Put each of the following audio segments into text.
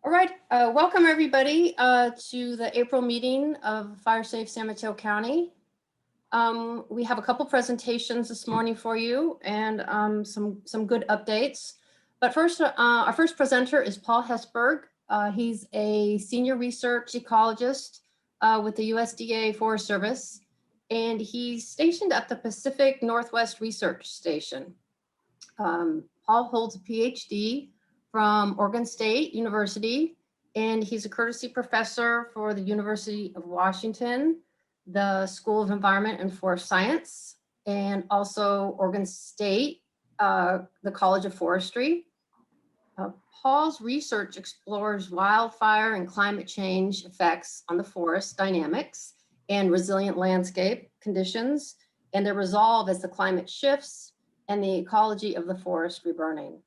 All right, welcome everybody to the April meeting of Fire Safe San Mateo County. We have a couple presentations this morning for you and some good updates. But first, our first presenter is Paul Hessburg. He's a senior research ecologist with the USDA Forest Service, and he's stationed at the Pacific Northwest Research Station. Paul holds a PhD from Oregon State University, and he's a courtesy professor for the University of Washington, the School of Environment and Forest Science, and also Oregon State, the College of Forestry. Paul's research explores wildfire and climate change effects on the forest dynamics and resilient landscape conditions, and their resolve as the climate shifts and the ecology of the forest reburning.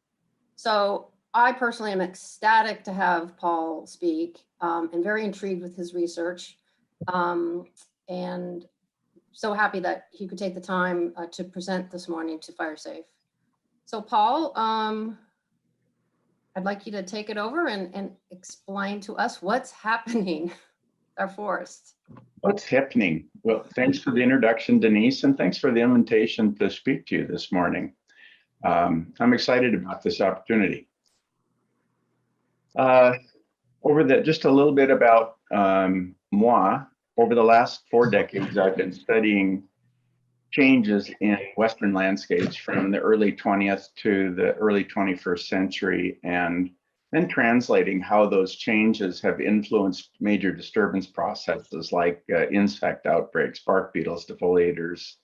So I personally am ecstatic to have Paul speak and very intrigued with his research and so happy that he could take the time to present this morning to Fire Safe. So Paul, I'd like you to take it over and explain to us what's happening with our forests. What's happening? Well, thanks for the introduction, Denise, and thanks for the invitation to speak to you this morning. I'm excited about this opportunity. Just a little bit about moi. Over the last 4 decades, I've been studying changes in Western landscapes from the early 20th to the early 21st century, and then translating how those changes have influenced major disturbance processes like insect outbreaks, bark beetles, defoliators,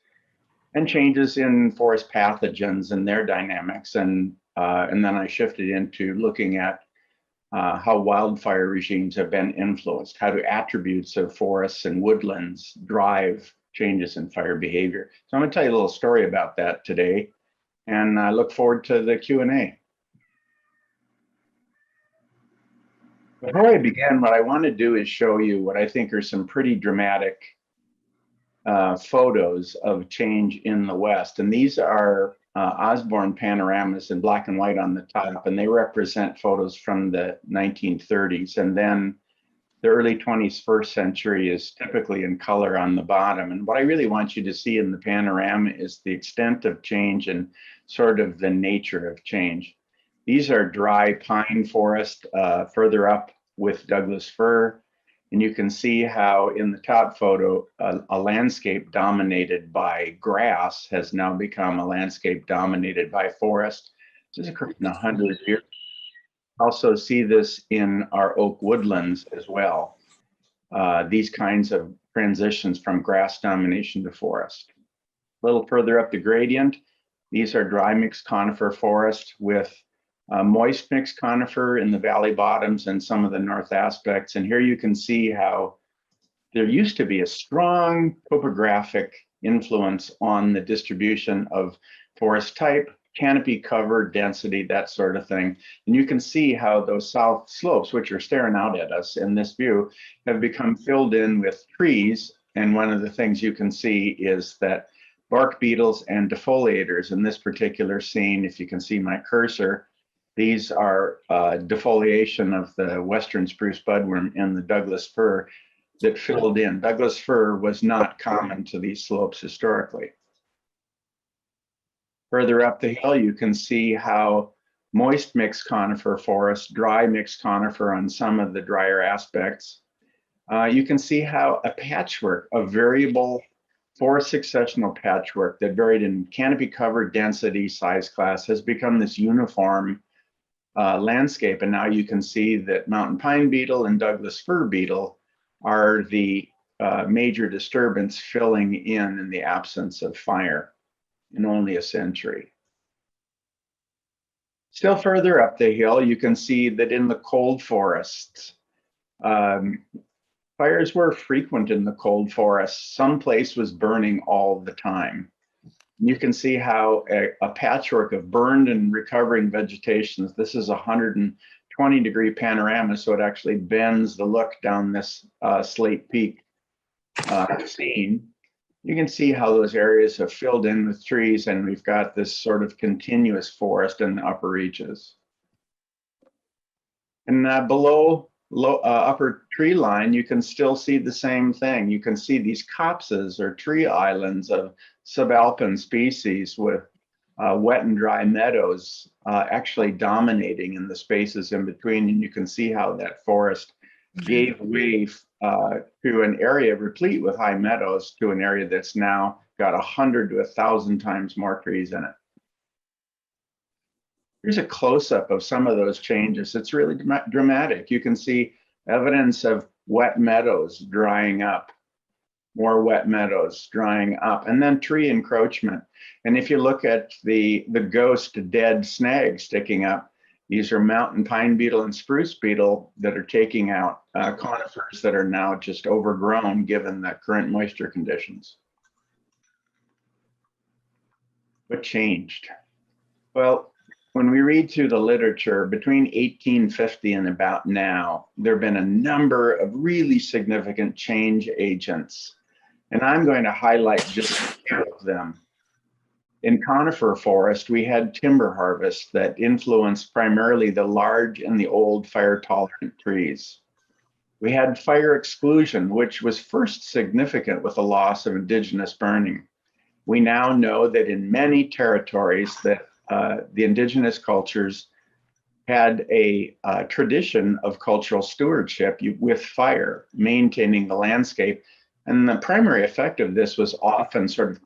and changes in forest pathogens and their dynamics. And then I shifted into looking at how wildfire regimes have been influenced, how do attributes of forests and woodlands drive changes in fire behavior. So I'm going to tell you a little story about that today, and I look forward to the Q&A. Before I begin, what I want to do is show you what I think are some pretty dramatic photos of change in the West. And these are Osborne panoramas in black and white on the top, and they represent photos from the 1930s. And then the early 21st century is typically in color on the bottom. And what I really want you to see in the panorama is the extent of change and sort of the nature of change. These are dry pine forest further up with Douglas fir. And you can see how in the top photo, a landscape dominated by grass has now become a landscape dominated by forest. This has occurred in 100 years. Also see this in our oak woodlands as well. These kinds of transitions from grass domination to forest. A little further up the gradient, these are dry mixed conifer forest with moist mixed conifer in the valley bottoms and some of the north aspects. And here you can see how there used to be a strong topographic influence on the distribution of forest type, canopy cover, density, that sort of thing. And you can see how those south slopes, which are staring out at us in this view, have become filled in with trees. And one of the things you can see is that bark beetles and defoliators in this particular scene, if you can see my cursor, these are defoliation of the western spruce budworm and the Douglas fir that filled in. Douglas fir was not common to these slopes historically. Further up the hill, you can see how moist mixed conifer forest, dry mixed conifer on some of the drier aspects. You can see how a patchwork of variable forest successional patchwork that varied in canopy cover, density, size class has become this uniform landscape. And now you can see that mountain pine beetle and Douglas fir beetle are the major disturbance filling in the absence of fire in only a century. Still further up the hill, you can see that in the cold forests, fires were frequent in the cold forests. Some place was burning all the time. You can see how a patchwork of burned and recovering vegetations, this is a 120-degree panorama, so it actually bends the look down this Slate Peak scene. You can see how those areas have filled in with trees, and we've got this sort of continuous forest in the upper reaches. And below upper tree line, you can still see the same thing. You can see these copses or tree islands of subalpine species with wet and dry meadows actually dominating in the spaces in between. And you can see how that forest gave way to an area replete with high meadows to an area that's now got 100 to 1,000 times more trees in it. Here's a close-up of some of those changes. It's really dramatic. You can see evidence of wet meadows drying up, more wet meadows drying up, and then tree encroachment. And if you look at the ghost dead snag sticking up, these are mountain pine beetle and spruce beetle that are taking out conifers that are now just overgrown given the current moisture conditions. What changed? Well, when we read through the literature between 1850 and about now, there have been a number of really significant change agents. And I'm going to highlight just a few of them. In conifer forest, we had timber harvest that influenced primarily the large and the old fire-tolerant trees. We had fire exclusion, which was first significant with the loss of indigenous burning. We now know that in many territories that the indigenous cultures had a tradition of cultural stewardship with fire, maintaining the landscape. And the primary effect of this was often sort of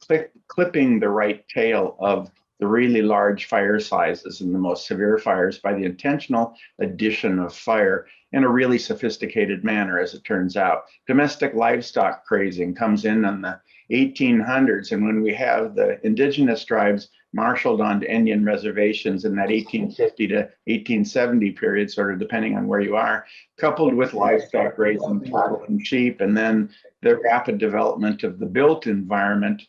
clipping the right tail of the really large fire sizes and the most severe fires by the intentional addition of fire in a really sophisticated manner, as it turns out. Domestic livestock grazing comes in the 1800s, and when we have the indigenous tribes marshaled onto Indian reservations in that 1850 to 1870 period, sort of depending on where you are, coupled with livestock grazing, cattle and sheep, and then the rapid development of the built environment,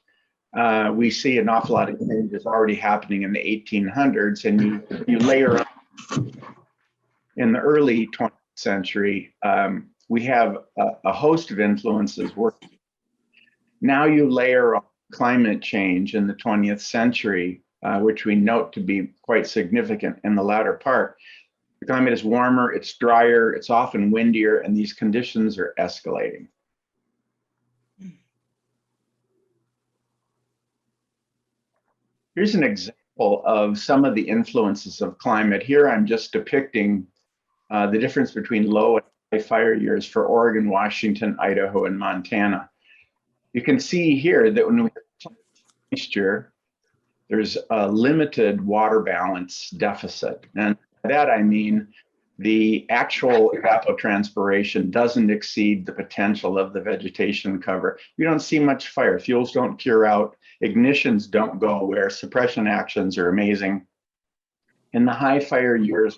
we see an awful lot of changes already happening in the 1800s, and you layer up in the early 20th century, we have a host of influences working. Now you layer on climate change in the 20th century, which we note to be quite significant in the latter part. The climate is warmer, it's drier, it's often windier, and these conditions are escalating. Here's an example of some of the influences of climate. Here I'm just depicting the difference between low and high fire years for Oregon, Washington, Idaho, and Montana. You can see here that when we have moisture, there's a limited water balance deficit. And by that I mean the actual evapotranspiration doesn't exceed the potential of the vegetation cover. You don't see much fire. Fuels don't cure out. Ignitions don't go away. Suppression actions are amazing. In the high fire years,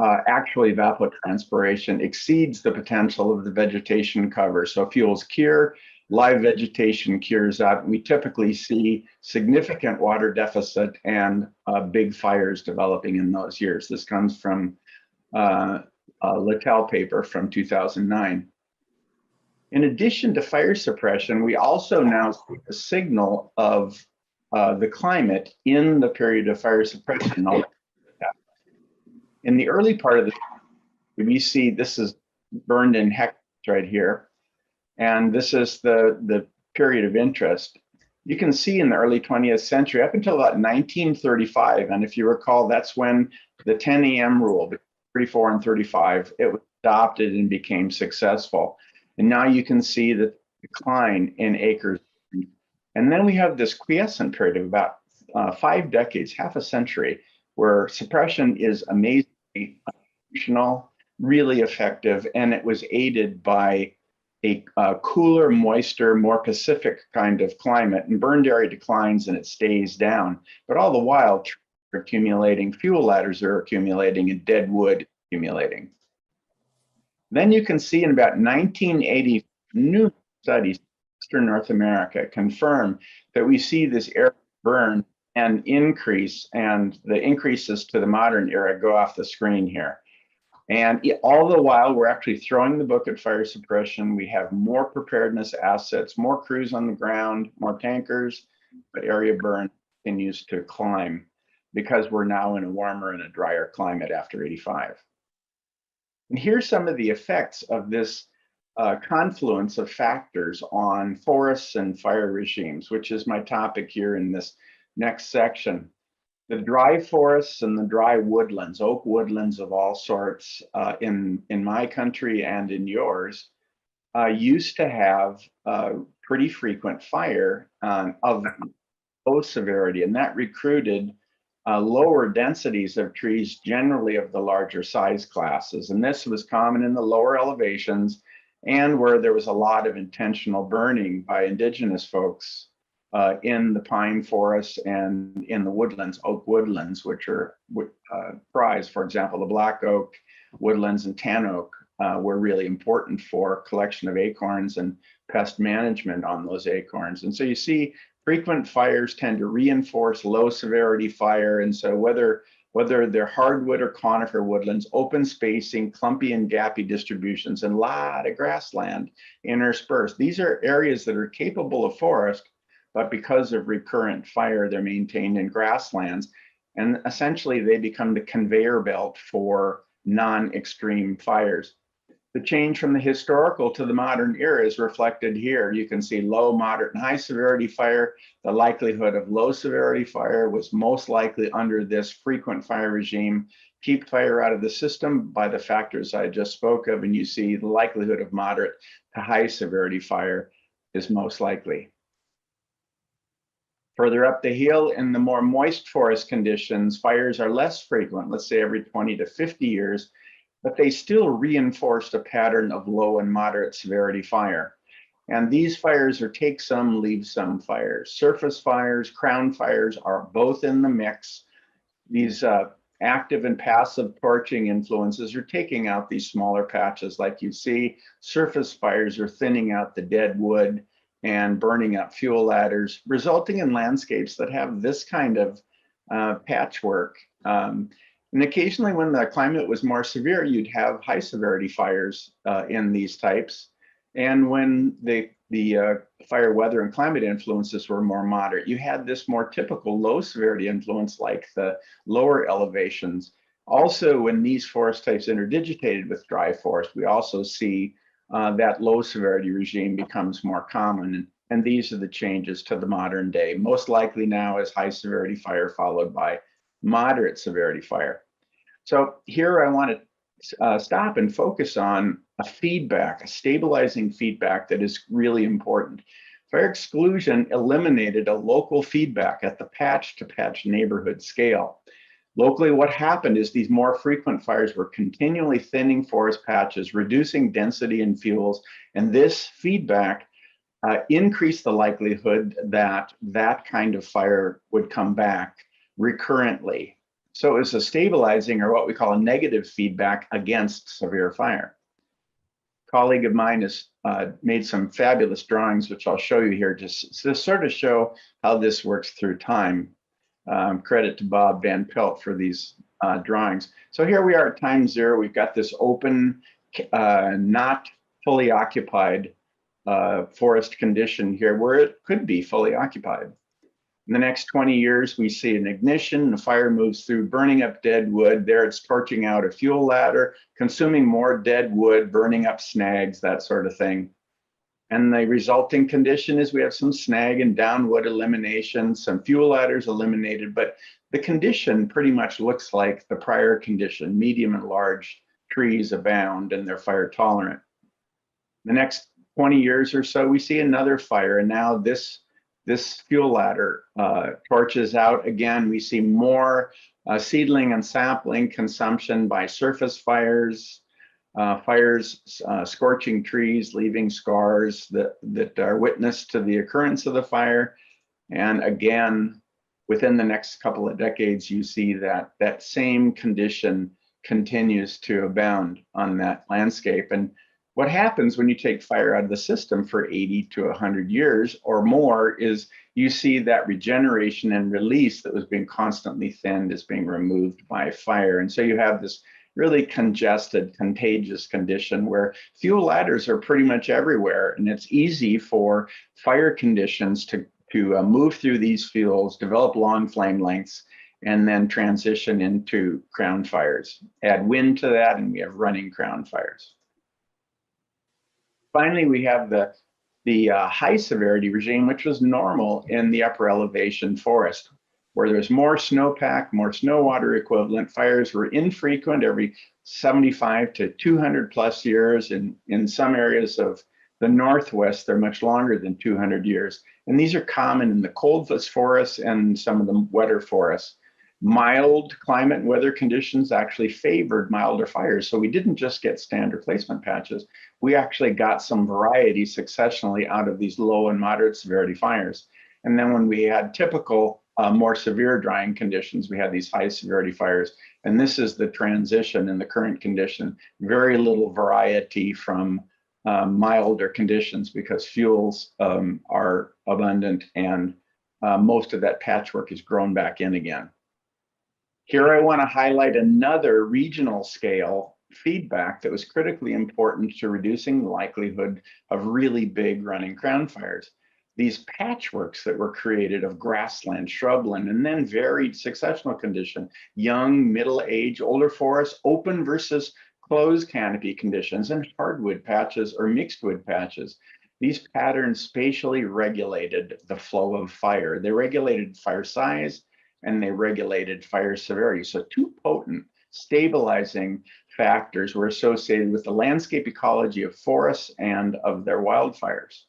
actual evapotranspiration exceeds the potential of the vegetation cover. So fuels cure, live vegetation cures out. We typically see significant water deficit and big fires developing in those years. This comes from Littell paper from 2009. In addition to fire suppression, we also now see a signal of the climate in the period of fire suppression. In the early part of the, we see this is burned in hectares right here. And this is the period of interest. You can see in the early 20th century, up until about 1935, and if you recall, that's when the 10 a.m. rule, 34 and 35, it was adopted and became successful. And now you can see the decline in acres. And then we have this quiescent period of about 5 decades, half a century, where suppression is amazingly functional, really effective, and it was aided by a cooler, moister, more Pacific kind of climate, and burned area declines and it stays down. But all the while, trees are accumulating, fuel ladders are accumulating, and dead wood accumulating. Then you can see in about 1980, new studies in Western North America confirm that we see this area burn and increase, and the increases to the modern era go off the screen here. And all the while, we're actually throwing the book at fire suppression. We have more preparedness assets, more crews on the ground, more tankers, but area burn continues to climb because we're now in a warmer and a drier climate after 85. And here's some of the effects of this confluence of factors on forests and fire regimes, which is my topic here in this next section. The dry forests and the dry woodlands, oak woodlands of all sorts in my country and in yours, used to have pretty frequent fire of low severity, and that recruited lower densities of trees, generally of the larger size classes. And this was common in the lower elevations and where there was a lot of intentional burning by indigenous folks in the pine forests and in the woodlands, oak woodlands, which are prized. For example, the black oak woodlands and tan oak were really important for collection of acorns and pest management on those acorns. And so you see frequent fires tend to reinforce low severity fire. And so whether they're hardwood or conifer woodlands, open spacing, clumpy and gappy distributions, and a lot of grassland interspersed. These are areas that are capable of forest, but because of recurrent fire, they're maintained in grasslands. And essentially they become the conveyor belt for non-extreme fires. The change from the historical to the modern era is reflected here. You can see low, moderate, and high severity fire. The likelihood of low severity fire was most likely under this frequent fire regime. Keep fire out of the system by the factors I just spoke of, and you see the likelihood of moderate to high severity fire is most likely. Further up the hill, in the more moist forest conditions, fires are less frequent, let's say every 20 to 50 years, but they still reinforced a pattern of low and moderate severity fire. And these fires are take some, leave some fires. Surface fires, crown fires are both in the mix. These active and passive torching influences are taking out these smaller patches like you see. Surface fires are thinning out the dead wood and burning up fuel ladders, resulting in landscapes that have this kind of patchwork. And occasionally when the climate was more severe, you'd have high severity fires in these types. And when the fire weather and climate influences were more moderate, you had this more typical low severity influence like the lower elevations. Also, when these forest types interdigitated with dry forest, we also see that low severity regime becomes more common. And these are the changes to the modern day. Most likely now is high severity fire followed by moderate severity fire. So here I want to stop and focus on a feedback, a stabilizing feedback that is really important. Fire exclusion eliminated a local feedback at the patch-to-patch neighborhood scale. Locally, what happened is these more frequent fires were continually thinning forest patches, reducing density in fuels, and this feedback increased the likelihood that that kind of fire would come back recurrently. So it's a stabilizing, or what we call a negative feedback against severe fire. A colleague of mine has made some fabulous drawings, which I'll show you here, just to sort of show how this works through time. Credit to Bob Van Pelt for these drawings. So here we are at time zero. We've got this open, not fully occupied forest condition here where it could be fully occupied. In the next 20 years, we see an ignition, the fire moves through, burning up dead wood. There it's torching out a fuel ladder, consuming more dead wood, burning up snags, that sort of thing. And the resulting condition is we have some snag and downwood elimination, some fuel ladders eliminated, but the condition pretty much looks like the prior condition. Medium and large trees abound and they're fire tolerant. The next 20 years or so, we see another fire, and now this fuel ladder torches out. Again, we see more seedling and sapling consumption by surface fires, scorching trees, leaving scars that are witness to the occurrence of the fire. And again, within the next couple of decades, you see that that same condition continues to abound on that landscape. And what happens when you take fire out of the system for 80 to 100 years or more is you see that regeneration and release that was being constantly thinned is being removed by fire. And so you have this really congested, contagious condition where fuel ladders are pretty much everywhere. And it's easy for fire conditions to move through these fuels, develop long flame lengths, and then transition into crown fires. Add wind to that, and we have running crown fires. Finally, we have the high severity regime, which was normal in the upper elevation forest, where there's more snowpack, more snow water equivalent. Fires were infrequent every 75 to 200 plus years. In some areas of the Northwest, they're much longer than 200 years. And these are common in the coldless forests and some of the wetter forests. Mild climate and weather conditions actually favored milder fires. So we didn't just get stand replacement patches. We actually got some variety successionally out of these low and moderate severity fires. And then when we had typical more severe drying conditions, we had these high severity fires. And this is the transition in the current condition. Very little variety from milder conditions because fuels are abundant, and most of that patchwork is grown back in again. Here I want to highlight another regional scale feedback that was critically important to reducing the likelihood of really big running crown fires. These patchworks that were created of grassland, shrubland, and then varied successional condition, young, middle age, older forests, open versus closed canopy conditions, and hardwood patches or mixed wood patches. These patterns spatially regulated the flow of fire. They regulated fire size, and they regulated fire severity. So two potent stabilizing factors were associated with the landscape ecology of forests and of their wildfires.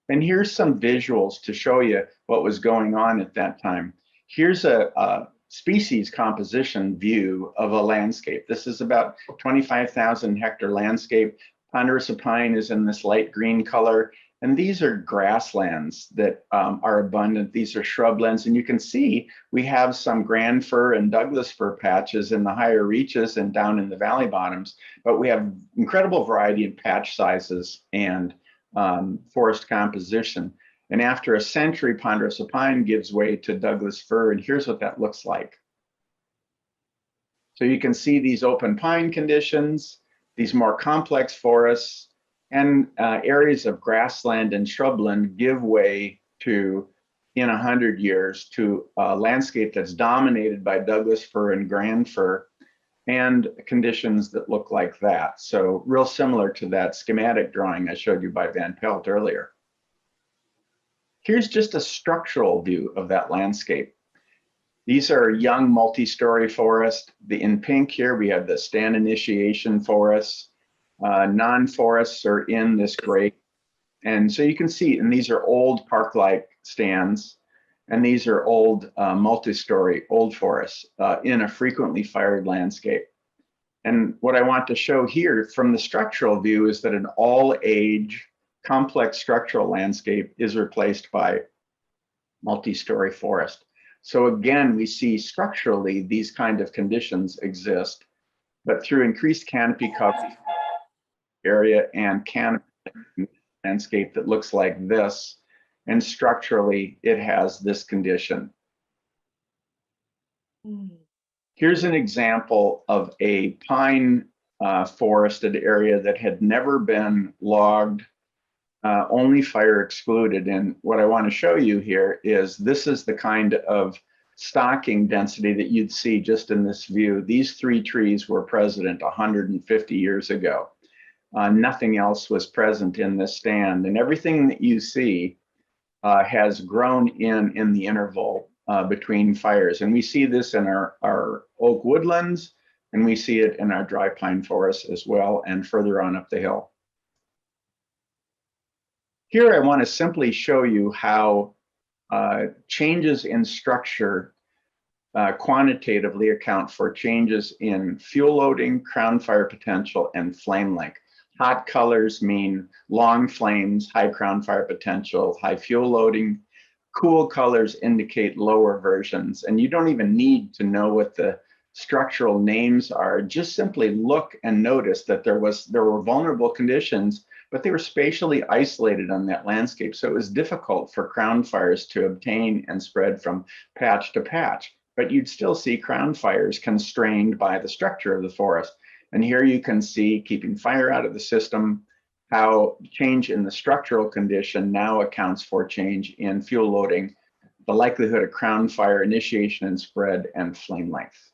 And here's some visuals to show you what was going on at that time. Here's a species composition view of a landscape. This is about 25,000 hectare landscape. Ponderosa pine is in this light green color. And these are grasslands that are abundant. These are shrublands. And you can see we have some grand fir and Douglas fir patches in the higher reaches and down in the valley bottoms. But we have incredible variety in patch sizes and forest composition. And after a century, ponderosa pine gives way to Douglas fir. And here's what that looks like. So you can see these open pine conditions, these more complex forests, and areas of grassland and shrubland give way to, in 100 years, to a landscape that's dominated by Douglas fir and grand fir, and conditions that look like that. So real similar to that schematic drawing I showed you by Van Pelt earlier. Here's just a structural view of that landscape. These are young multi-story forests. In pink here, we have the stand initiation forests. Non-forests are in this gray. And so you can see, and these are old park-like stands, and these are old multi-story old forests in a frequently fired landscape. And what I want to show here from the structural view is that an all-age complex structural landscape is replaced by multi-story forest. So again, we see structurally these kind of conditions exist, but through increased canopy coverage, area and canopy landscape that looks like this, and structurally it has this condition. Here's an example of a pine forested area that had never been logged, only fire excluded. And what I want to show you here is this is the kind of stocking density that you'd see just in this view. These three trees were present 150 years ago. Nothing else was present in this stand, and everything that you see has grown in the interval between fires. And we see this in our oak woodlands, and we see it in our dry pine forests as well, and further on up the hill. Here I want to simply show you how changes in structure quantitatively account for changes in fuel loading, crown fire potential, and flame length. Hot colors mean long flames, high crown fire potential, high fuel loading. Cool colors indicate lower versions. And you don't even need to know what the structural names are. Just simply look and notice that there were vulnerable conditions, but they were spatially isolated on that landscape. So it was difficult for crown fires to obtain and spread from patch to patch. But you'd still see crown fires constrained by the structure of the forest. And here you can see, keeping fire out of the system, how change in the structural condition now accounts for change in fuel loading the likelihood of crown fire initiation and spread, and flame length.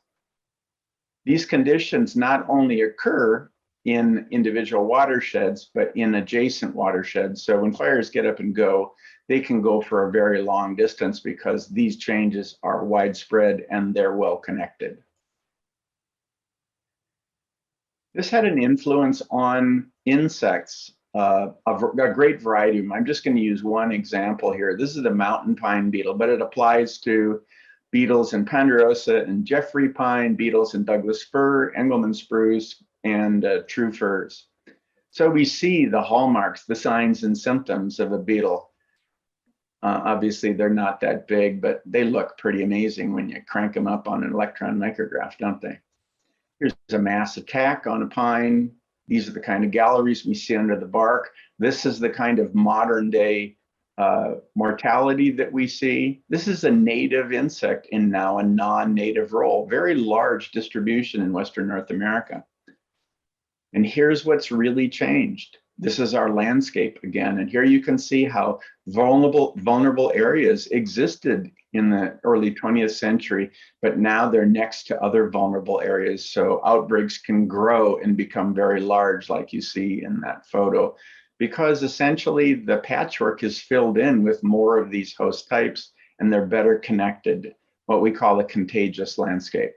These conditions not only occur in individual watersheds, but in adjacent watersheds. So when fires get up and go, they can go for a very long distance because these changes are widespread and they're well connected. This had an influence on insects, a great variety of them. I'm just going to use one example here. This is the mountain pine beetle, but it applies to beetles in ponderosa and Jeffrey pine, beetles in Douglas fir, Engelmann spruce, and true firs. So we see the hallmarks, the signs and symptoms of a beetle. Obviously, they're not that big, but they look pretty amazing when you crank them up on an electron micrograph, don't they? Here's a mass attack on a pine. These are the kind of galleries we see under the bark. This is the kind of modern day mortality that we see. This is a native insect in now a non-native role, very large distribution in Western North America. And here's what's really changed. This is our landscape again. And here you can see how vulnerable areas existed in the early 20th century, but now they're next to other vulnerable areas. So outbreaks can grow and become very large, like you see in that photo, because essentially the patchwork is filled in with more of these host types and they're better connected, what we call a contagious landscape.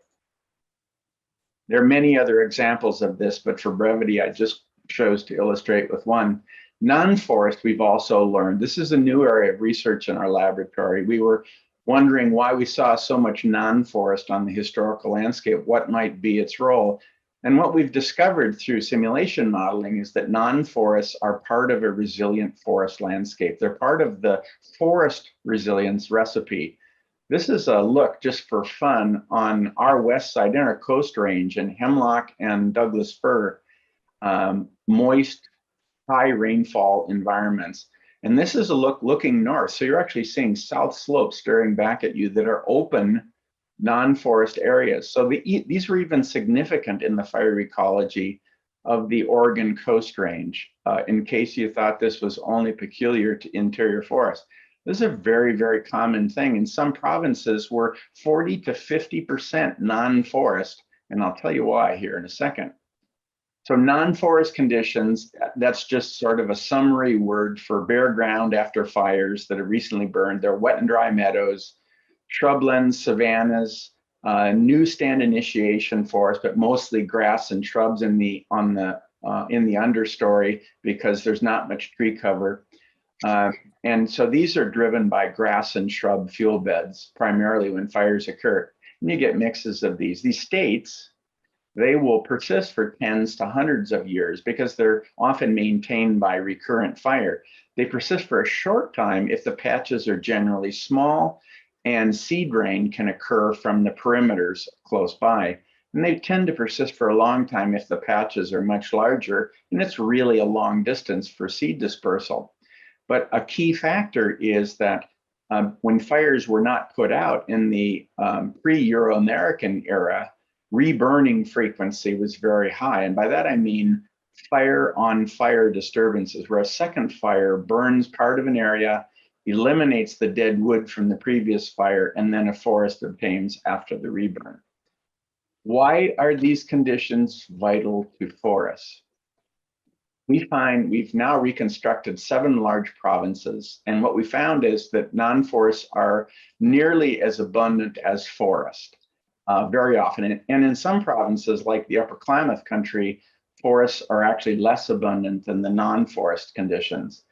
There are many other examples of this, but for brevity, I just chose to illustrate with one. Non-forest, we've also learned, this is a new area of research in our laboratory. We were wondering why we saw so much non-forest on the historical landscape, what might be its role. And what we've discovered through simulation modeling is that non-forests are part of a resilient forest landscape. They're part of the forest resilience recipe. This is a look just for fun on our west side in our coast range in hemlock and Douglas fir, moist, high rainfall environments. And this is a look looking north. So you're actually seeing south slopes staring back at you that are open non-forest areas. So these were even significant in the fire ecology of the Oregon Coast Range, in case you thought this was only peculiar to interior forests. This is a very, very common thing. In some provinces, we're 40 to 50% non-forest, and I'll tell you why here in a second. So non-forest conditions, that's just sort of a summary word for bare ground after fires that have recently burned. They're wet and dry meadows, shrublands, savannas, new stand initiation forest, but mostly grass and shrubs in the understory because there's not much tree cover. And so these are driven by grass and shrub fuel beds, primarily when fires occur. And you get mixes of these. These states, they will persist for tens to hundreds of years because they're often maintained by recurrent fire. They persist for a short time if the patches are generally small and seed rain can occur from the perimeters close by. And they tend to persist for a long time if the patches are much larger, and it's really a long distance for seed dispersal. But a key factor is that when fires were not put out in the pre-Euro-American era, reburning frequency was very high. And by that, I mean fire-on-fire disturbances, where a second fire burns part of an area, eliminates the dead wood from the previous fire, and then a forest obtains after the reburn. Why are these conditions vital to forests? We find we've now reconstructed 7 large provinces, and what we found is that non-forests are nearly as abundant as forest. Very often. And in some provinces, like the Upper Klamath country, forests are actually less abundant than the non-forest conditions.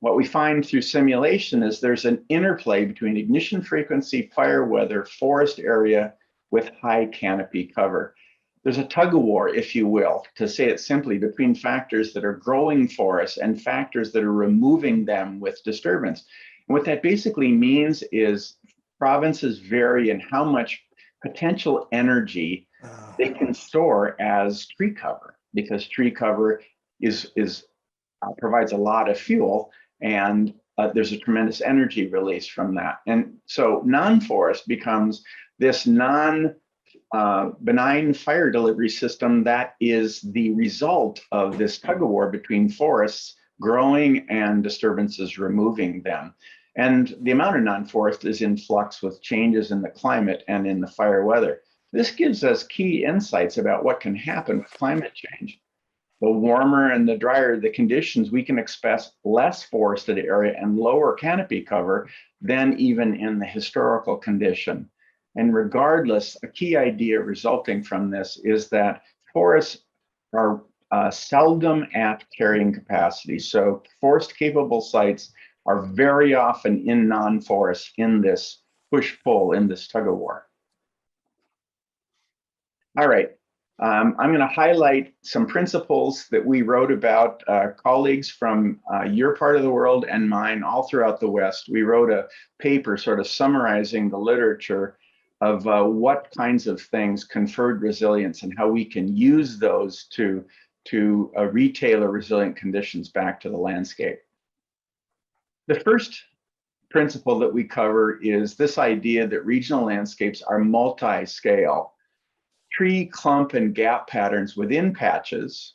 What we find through simulation is there's an interplay between ignition frequency, fire weather, forest area with high canopy cover. There's a tug of war, if you will, to say it simply, between factors that are growing forests and factors that are removing them with disturbance. And what that basically means is provinces vary in how much potential energy they can store as tree cover, because tree cover provides a lot of fuel, and there's a tremendous energy release from that. And so non-forest becomes this benign fire delivery system that is the result of this tug of war between forests growing and disturbances removing them. And the amount of non-forest is in flux with changes in the climate and in the fire weather. This gives us key insights about what can happen with climate change. The warmer and the drier the conditions, we can expect less forested area and lower canopy cover than even in the historical condition. And regardless, a key idea resulting from this is that forests are seldom at carrying capacity. So forest capable sites are very often in non-forest in this push-pull, in this tug-of-war. All right, I'm going to highlight some principles that we wrote about, colleagues from your part of the world and mine all throughout the West. We wrote a paper sort of summarizing the literature of what kinds of things conferred resilience and how we can use those to retailer resilient conditions back to the landscape. The first principle that we cover is this idea that regional landscapes are multi-scale. Tree, clump, and gap patterns within patches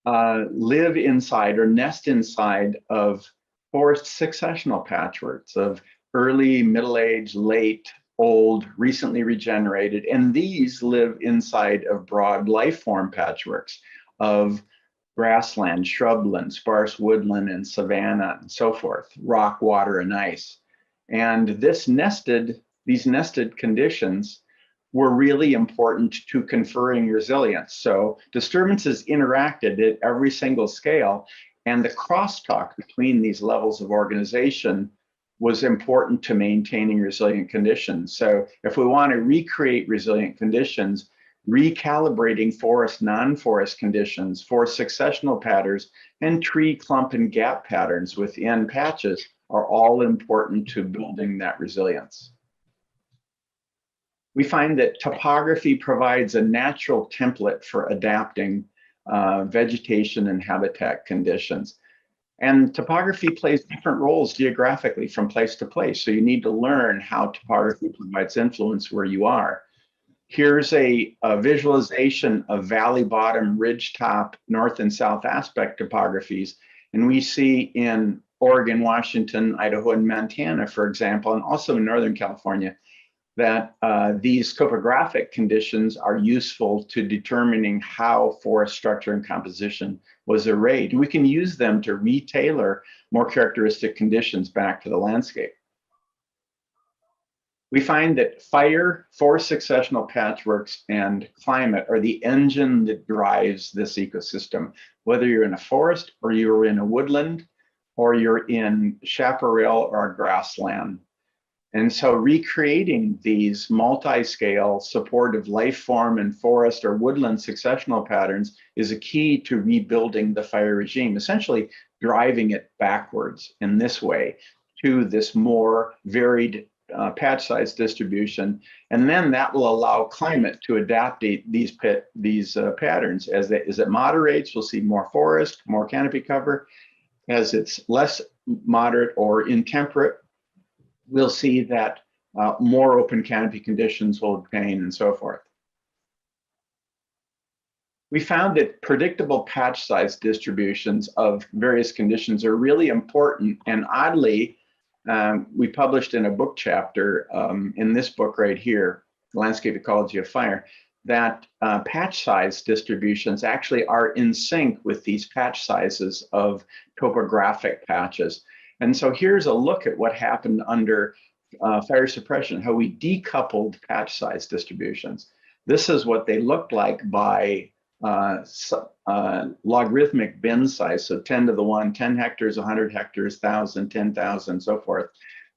live inside or nest inside of forest successional patchworks of early, middle-aged, late, old, recently regenerated, and these live inside of broad life form patchworks of grassland, shrubland, sparse woodland, and savanna, and so forth, rock, water, and ice. And these nested conditions were really important to conferring resilience. So disturbances interacted at every single scale, and the crosstalk between these levels of organization was important to maintaining resilient conditions. So if we want to recreate resilient conditions, recalibrating forest, non-forest conditions for successional patterns and tree, clump, and gap patterns within patches are all important to building that resilience. We find that topography provides a natural template for adapting vegetation and habitat conditions. And topography plays different roles geographically from place to place. So you need to learn how topography provides influence where you are. Here's a visualization of valley bottom, ridge top, north and south aspect topographies. And we see in Oregon, Washington, Idaho, and Montana, for example, and also in Northern California, that these topographic conditions are useful to determining how forest structure and composition was arrayed. And we can use them to retailor more characteristic conditions back to the landscape. We find that fire, forest successional patchworks, and climate are the engine that drives this ecosystem. Whether you're in a forest or you're in a woodland or you're in chaparral or a grassland. And so recreating these multi-scale supportive life form and forest or woodland successional patterns is a key to rebuilding the fire regime, essentially driving it backwards in this way to this more varied patch size distribution. And then that will allow climate to adapt these patterns. As it moderates, we'll see more forest, more canopy cover. As it's less moderate or intemperate, we'll see that more open canopy conditions will obtain and so forth. We found that predictable patch size distributions of various conditions are really important. And oddly, we published in a book chapter in this book right here, Landscape Ecology of Fire, that patch size distributions actually are in sync with these patch sizes of topographic patches. And so here's a look at what happened under fire suppression, how we decoupled patch size distributions. This is what they looked like by logarithmic bin size, so 10 to the 1, 10 hectares, 100 hectares, 1,000, 10,000, so forth.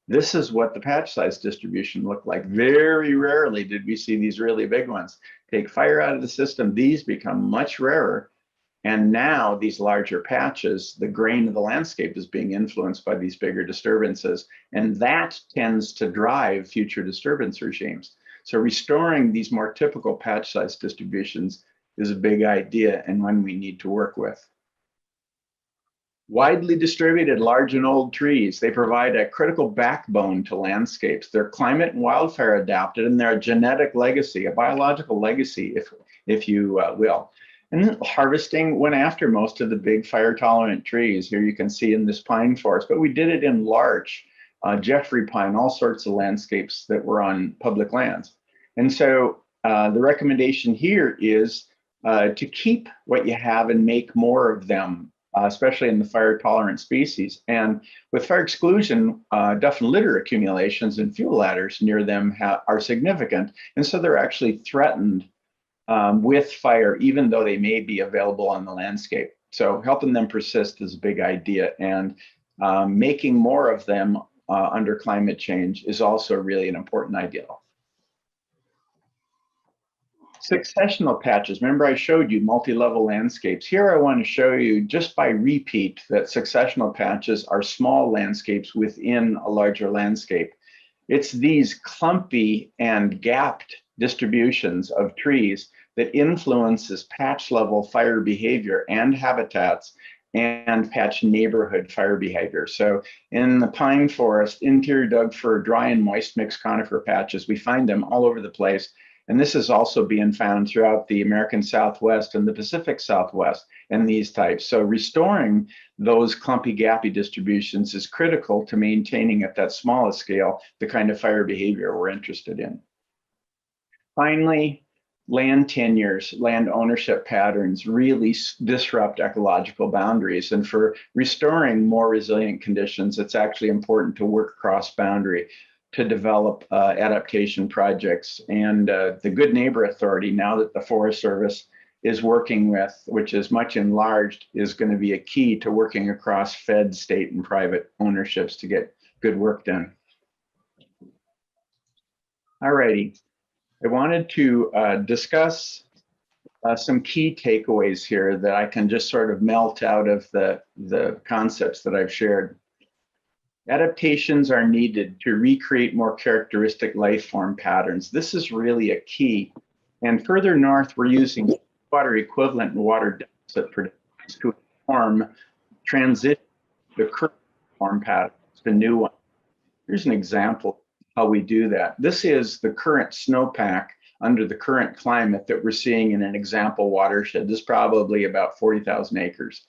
This is what the patch size distribution looked like. Very rarely did we see these really big ones. Take fire out of the system, these become much rarer. And now these larger patches, the grain of the landscape is being influenced by these bigger disturbances. And that tends to drive future disturbance regimes. So restoring these more typical patch size distributions is a big idea and one we need to work with. Widely distributed large and old trees, they provide a critical backbone to landscapes. They're climate and wildfire adapted, and they're a genetic legacy, a biological legacy, if you will. And harvesting went after most of the big fire-tolerant trees. Here you can see in this pine forest, but we did it in larch, Jeffrey pine, all sorts of landscapes that were on public lands. And so the recommendation here is to keep what you have and make more of them, especially in the fire-tolerant species. And with fire exclusion, duff and litter accumulations and fuel ladders near them are significant. And so they're actually threatened with fire, even though they may be available on the landscape. So helping them persist is a big idea, and making more of them under climate change is also really an important idea. Successional patches. Remember I showed you multi-level landscapes. Here I want to show you just by repeat that successional patches are small landscapes within a larger landscape. It's these clumpy and gapped distributions of trees that influences patch level fire behavior and habitats and patch neighborhood fire behavior. So in the pine forest, interior Doug fir, dry and moist mixed conifer patches, we find them all over the place. And this is also being found throughout the American Southwest and the Pacific Southwest and these types. So restoring those clumpy, gappy distributions is critical to maintaining at that smallest scale the kind of fire behavior we're interested in. Finally, land tenures, land ownership patterns really disrupt ecological boundaries. And for restoring more resilient conditions, it's actually important to work cross-boundary to develop adaptation projects. And the Good Neighbor Authority, now that the Forest Service is working with, which is much enlarged, is going to be a key to working across fed, state, and private ownerships to get good work done. All righty. I wanted to discuss some key takeaways here that I can just sort of melt out of the concepts that I've shared. Adaptations are needed to recreate more characteristic life form patterns. This is really a key. And further north, we're using water equivalent and water deficit predictions to inform transition the current form patterns to new ones. Here's an example how we do that. This is the current snowpack under the current climate that we're seeing in an example watershed. This is probably about 40,000 acres.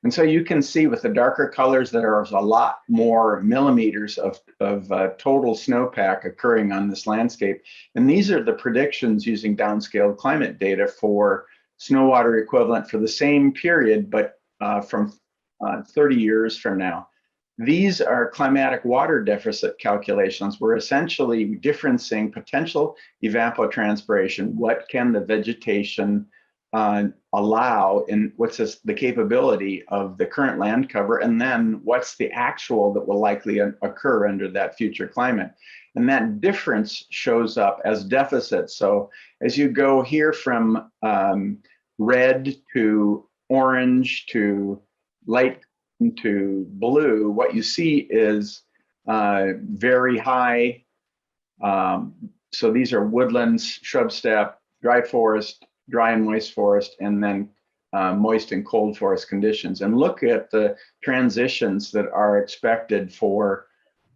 And so you can see with the darker colors that there is a lot more millimeters of total snowpack occurring on this landscape. And these are the predictions using downscaled climate data for snow water equivalent for the same period, but from 30 years from now. These are climatic water deficit calculations. We're essentially differencing potential evapotranspiration. What can the vegetation allow, and what's the capability of the current land cover, and then what's the actual that will likely occur under that future climate. And that difference shows up as deficits. So as you go here from red to orange to light to blue, what you see is very high. So these are woodlands, shrub steppe, dry forest, dry and moist forest, and then moist and cold forest conditions. And look at the transitions that are expected for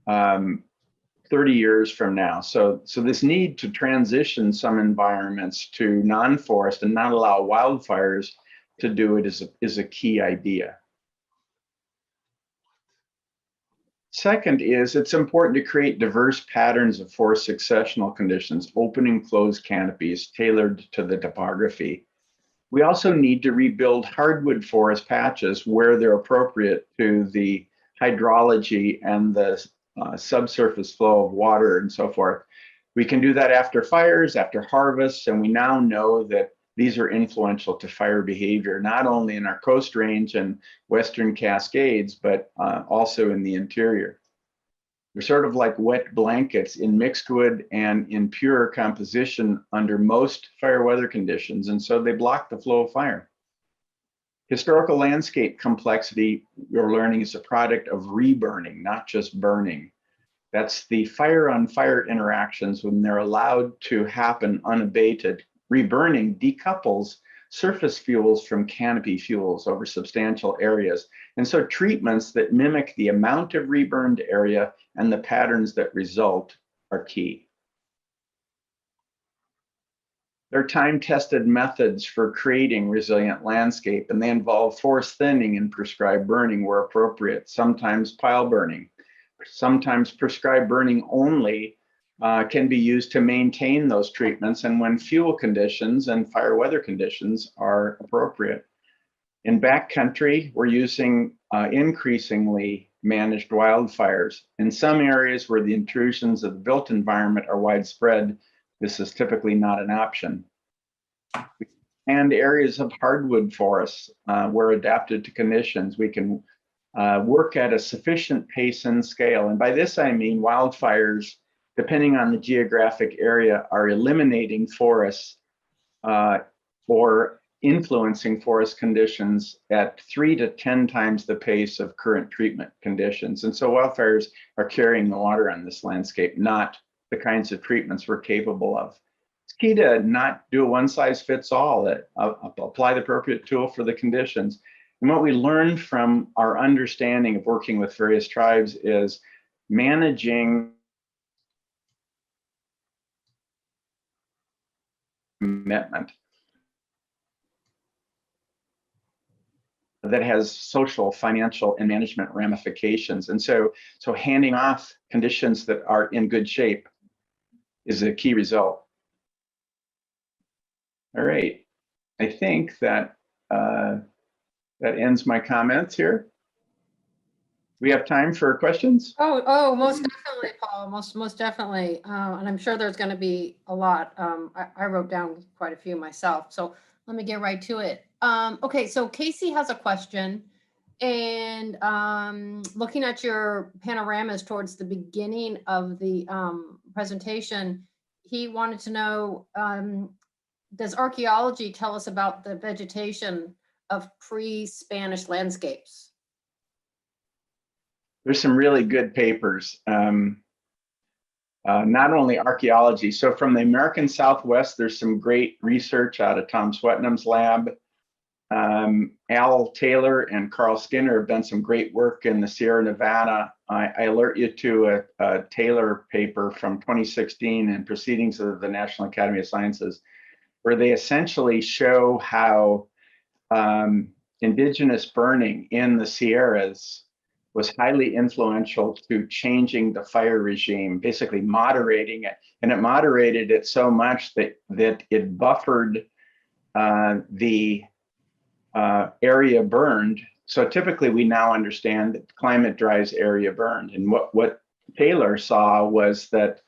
30 years from now. So this need to transition some environments to non-forest and not allow wildfires to do it is a key idea. Second is it's important to create diverse patterns of forest successional conditions, open and closed canopies tailored to the topography. We also need to rebuild hardwood forest patches where they're appropriate to the hydrology and the subsurface flow of water and so forth. We can do that after fires, after harvests, and we now know that these are influential to fire behavior, not only in our Coast Range and Western Cascades, but also in the interior. They're sort of like wet blankets in mixed wood and in pure composition under most fire weather conditions, and so they block the flow of fire. Historical landscape complexity, you're learning, is a product of reburning, not just burning. That's the fire on fire interactions when they're allowed to happen unabated. Reburning decouples surface fuels from canopy fuels over substantial areas. And so treatments that mimic the amount of reburned area and the patterns that result are key. They're time-tested methods for creating resilient landscape, and they involve forest thinning and prescribed burning where appropriate, sometimes pile burning. Sometimes prescribed burning only can be used to maintain those treatments and when fuel conditions and fire weather conditions are appropriate. In backcountry, we're using increasingly managed wildfires. In some areas where the intrusions of the built environment are widespread, this is typically not an option. And areas of hardwood forests where adapted to conditions, we can work at a sufficient pace and scale. And by this, I mean wildfires, depending on the geographic area, are eliminating forests or influencing forest conditions at 3 to 10 times the pace of current treatment conditions. And so wildfires are carrying the water on this landscape, not the kinds of treatments we're capable of. It's key to not do a one-size-fits-all, that apply the appropriate tool for the conditions. And what we learned from our understanding of working with various tribes is managing commitment that has social, financial, and management ramifications. And so handing off conditions that are in good shape is a key result. All right, I think that that ends my comments here. We have time for questions? Oh, most definitely, Paul, most definitely. And I'm sure there's going to be a lot. I wrote down quite a few myself, so let me get right to it. Okay, so Casey has a question, and looking at your panoramas towards the beginning of the presentation, he wanted to know, does archaeology tell us about the vegetation of pre-Spanish landscapes? There's some really good papers, not only archaeology. So from the American Southwest, there's some great research out of Tom Swetnam's lab. Al Taylor and Carl Skinner have done some great work in the Sierra Nevada. I alert you to a Taylor paper from 2016 in Proceedings of the National Academy of Sciences, where they essentially show how indigenous burning in the Sierras was highly influential to changing the fire regime, basically moderating it. And it moderated it so much that it buffered the area burned. So typically we now understand that climate drives area burned. And what Taylor saw was that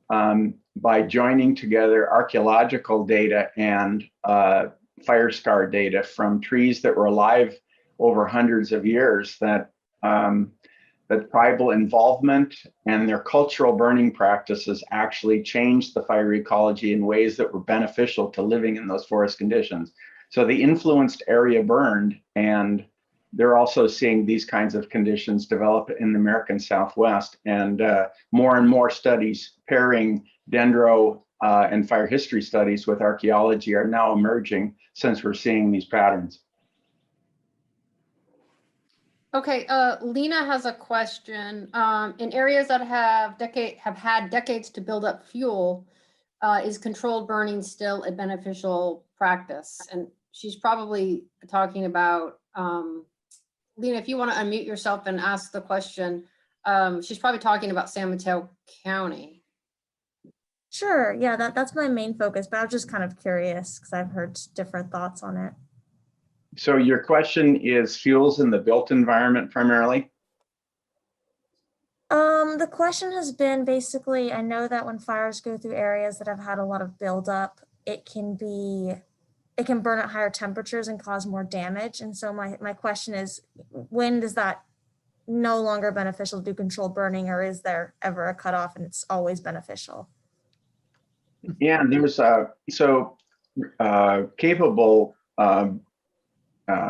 by joining together archaeological data and fire scar data from trees that were alive over hundreds of years, that tribal involvement and their cultural burning practices actually changed the fire ecology in ways that were beneficial to living in those forest conditions. So the influenced area burned, and they're also seeing these kinds of conditions develop in the American Southwest, and more studies pairing dendro and fire history studies with archaeology are now emerging since we're seeing these patterns. Okay, Lena has a question. In areas that have had decades to build up fuel, is controlled burning still a beneficial practice? And she's probably talking about, Lena, if you want to unmute yourself and ask the question, she's probably talking about San Mateo County. Sure, yeah, that's my main focus, but I was just kind of curious because I've heard different thoughts on it. So your question is fuels in the built environment primarily? The question has been basically, I know that when fires go through areas that have had a lot of buildup, it can burn at higher temperatures and cause more damage. And so my question is, when does that no longer beneficial to do controlled burning, or is there ever a cutoff and it's always beneficial? Yeah, there's capable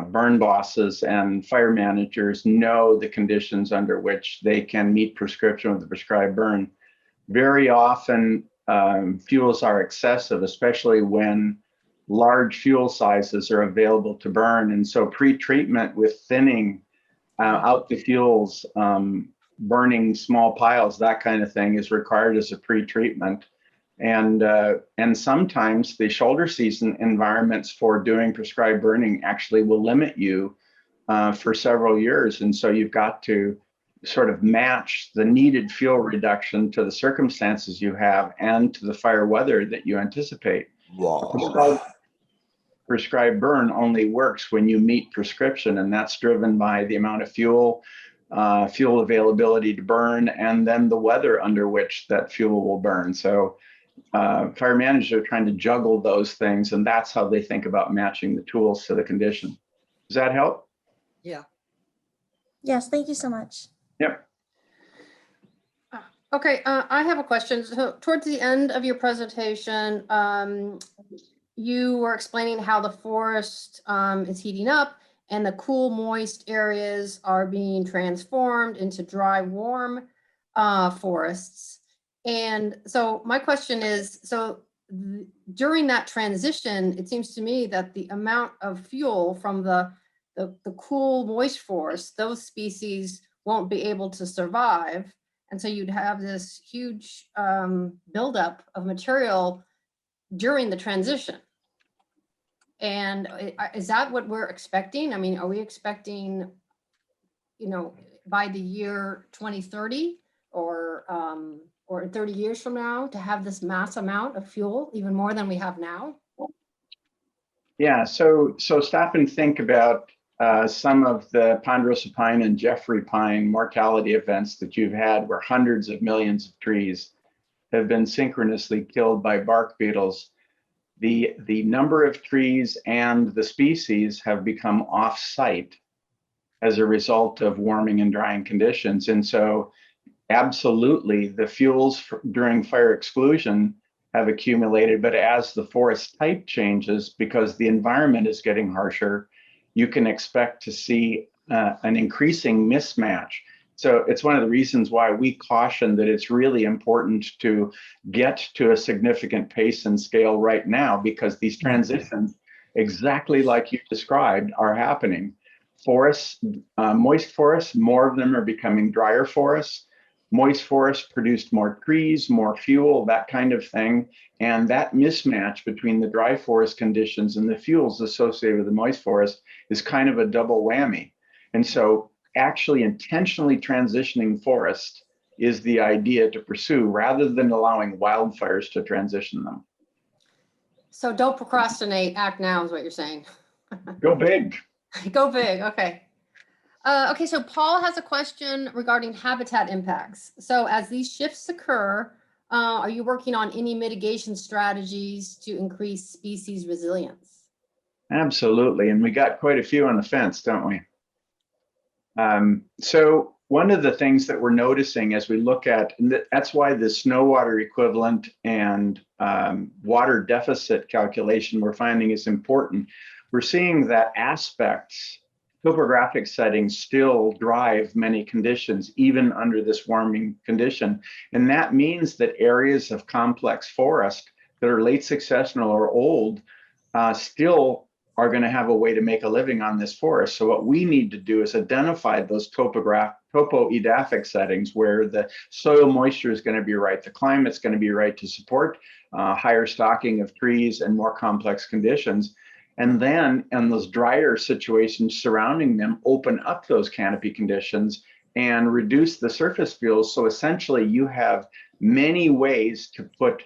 burn bosses and fire managers know the conditions under which they can meet prescription with the prescribed burn. Very often, fuels are excessive, especially when large fuel sizes are available to burn. And so pre-treatment with thinning out the fuels, burning small piles, that kind of thing is required as a pre-treatment. And sometimes the shoulder season environments for doing prescribed burning actually will limit you for several years. And so you've got to sort of match the needed fuel reduction to the circumstances you have and to the fire weather that you anticipate. Prescribed burn only works when you meet prescription, and that's driven by the amount of fuel, fuel availability to burn, and then the weather under which that fuel will burn. So fire managers are trying to juggle those things, and that's how they think about matching the tools to the condition. Does that help? Yeah. Yes, thank you so much. Yep. Okay, I have a question. So towards the end of your presentation, you were explaining how the forest is heating up and the cool, moist areas are being transformed into dry, warm forests. And so my question is, so during that transition, it seems to me that the amount of fuel from the cool, moist forest, those species won't be able to survive. And so you'd have this huge buildup of material during the transition. And is that what we're expecting? I mean, are we expecting, you know, by the year 2030 or 30 years from now to have this mass amount of fuel, even more than we have now? Yeah, so stop and think about some of the ponderosa pine and Jeffrey pine mortality events that you've had where hundreds of millions of trees have been synchronously killed by bark beetles. The number of trees and the species have become off-site as a result of warming and drying conditions. And so absolutely the fuels during fire exclusion have accumulated, but as the forest type changes, because the environment is getting harsher, you can expect to see an increasing mismatch. So it's one of the reasons why we caution that it's really important to get to a significant pace and scale right now, because these transitions, exactly like you described, are happening. Forests, moist forests, more of them are becoming drier forests. Moist forests produced more trees, more fuel, that kind of thing. And that mismatch between the dry forest conditions and the fuels associated with the moist forest is kind of a double whammy. And so actually intentionally transitioning forest is the idea to pursue rather than allowing wildfires to transition them. So don't procrastinate, act now is what you're saying. Go big. Go big, okay. Okay, so Paul has a question regarding habitat impacts. So as these shifts occur, are you working on any mitigation strategies to increase species resilience? Absolutely, and we got quite a few on the fence, don't we? So one of the things that we're noticing as we look at, and that's why the snow water equivalent and water deficit calculation we're finding is important. We're seeing that aspects, topographic settings still drive many conditions, even under this warming condition. And that means that areas of complex forest that are late successional or old still are going to have a way to make a living on this forest. So what we need to do is identify those topoedaphic settings where the soil moisture is going to be right, the climate's going to be right to support higher stocking of trees and more complex conditions. And then in those drier situations surrounding them, open up those canopy conditions and reduce the surface fuels. So essentially you have many ways to put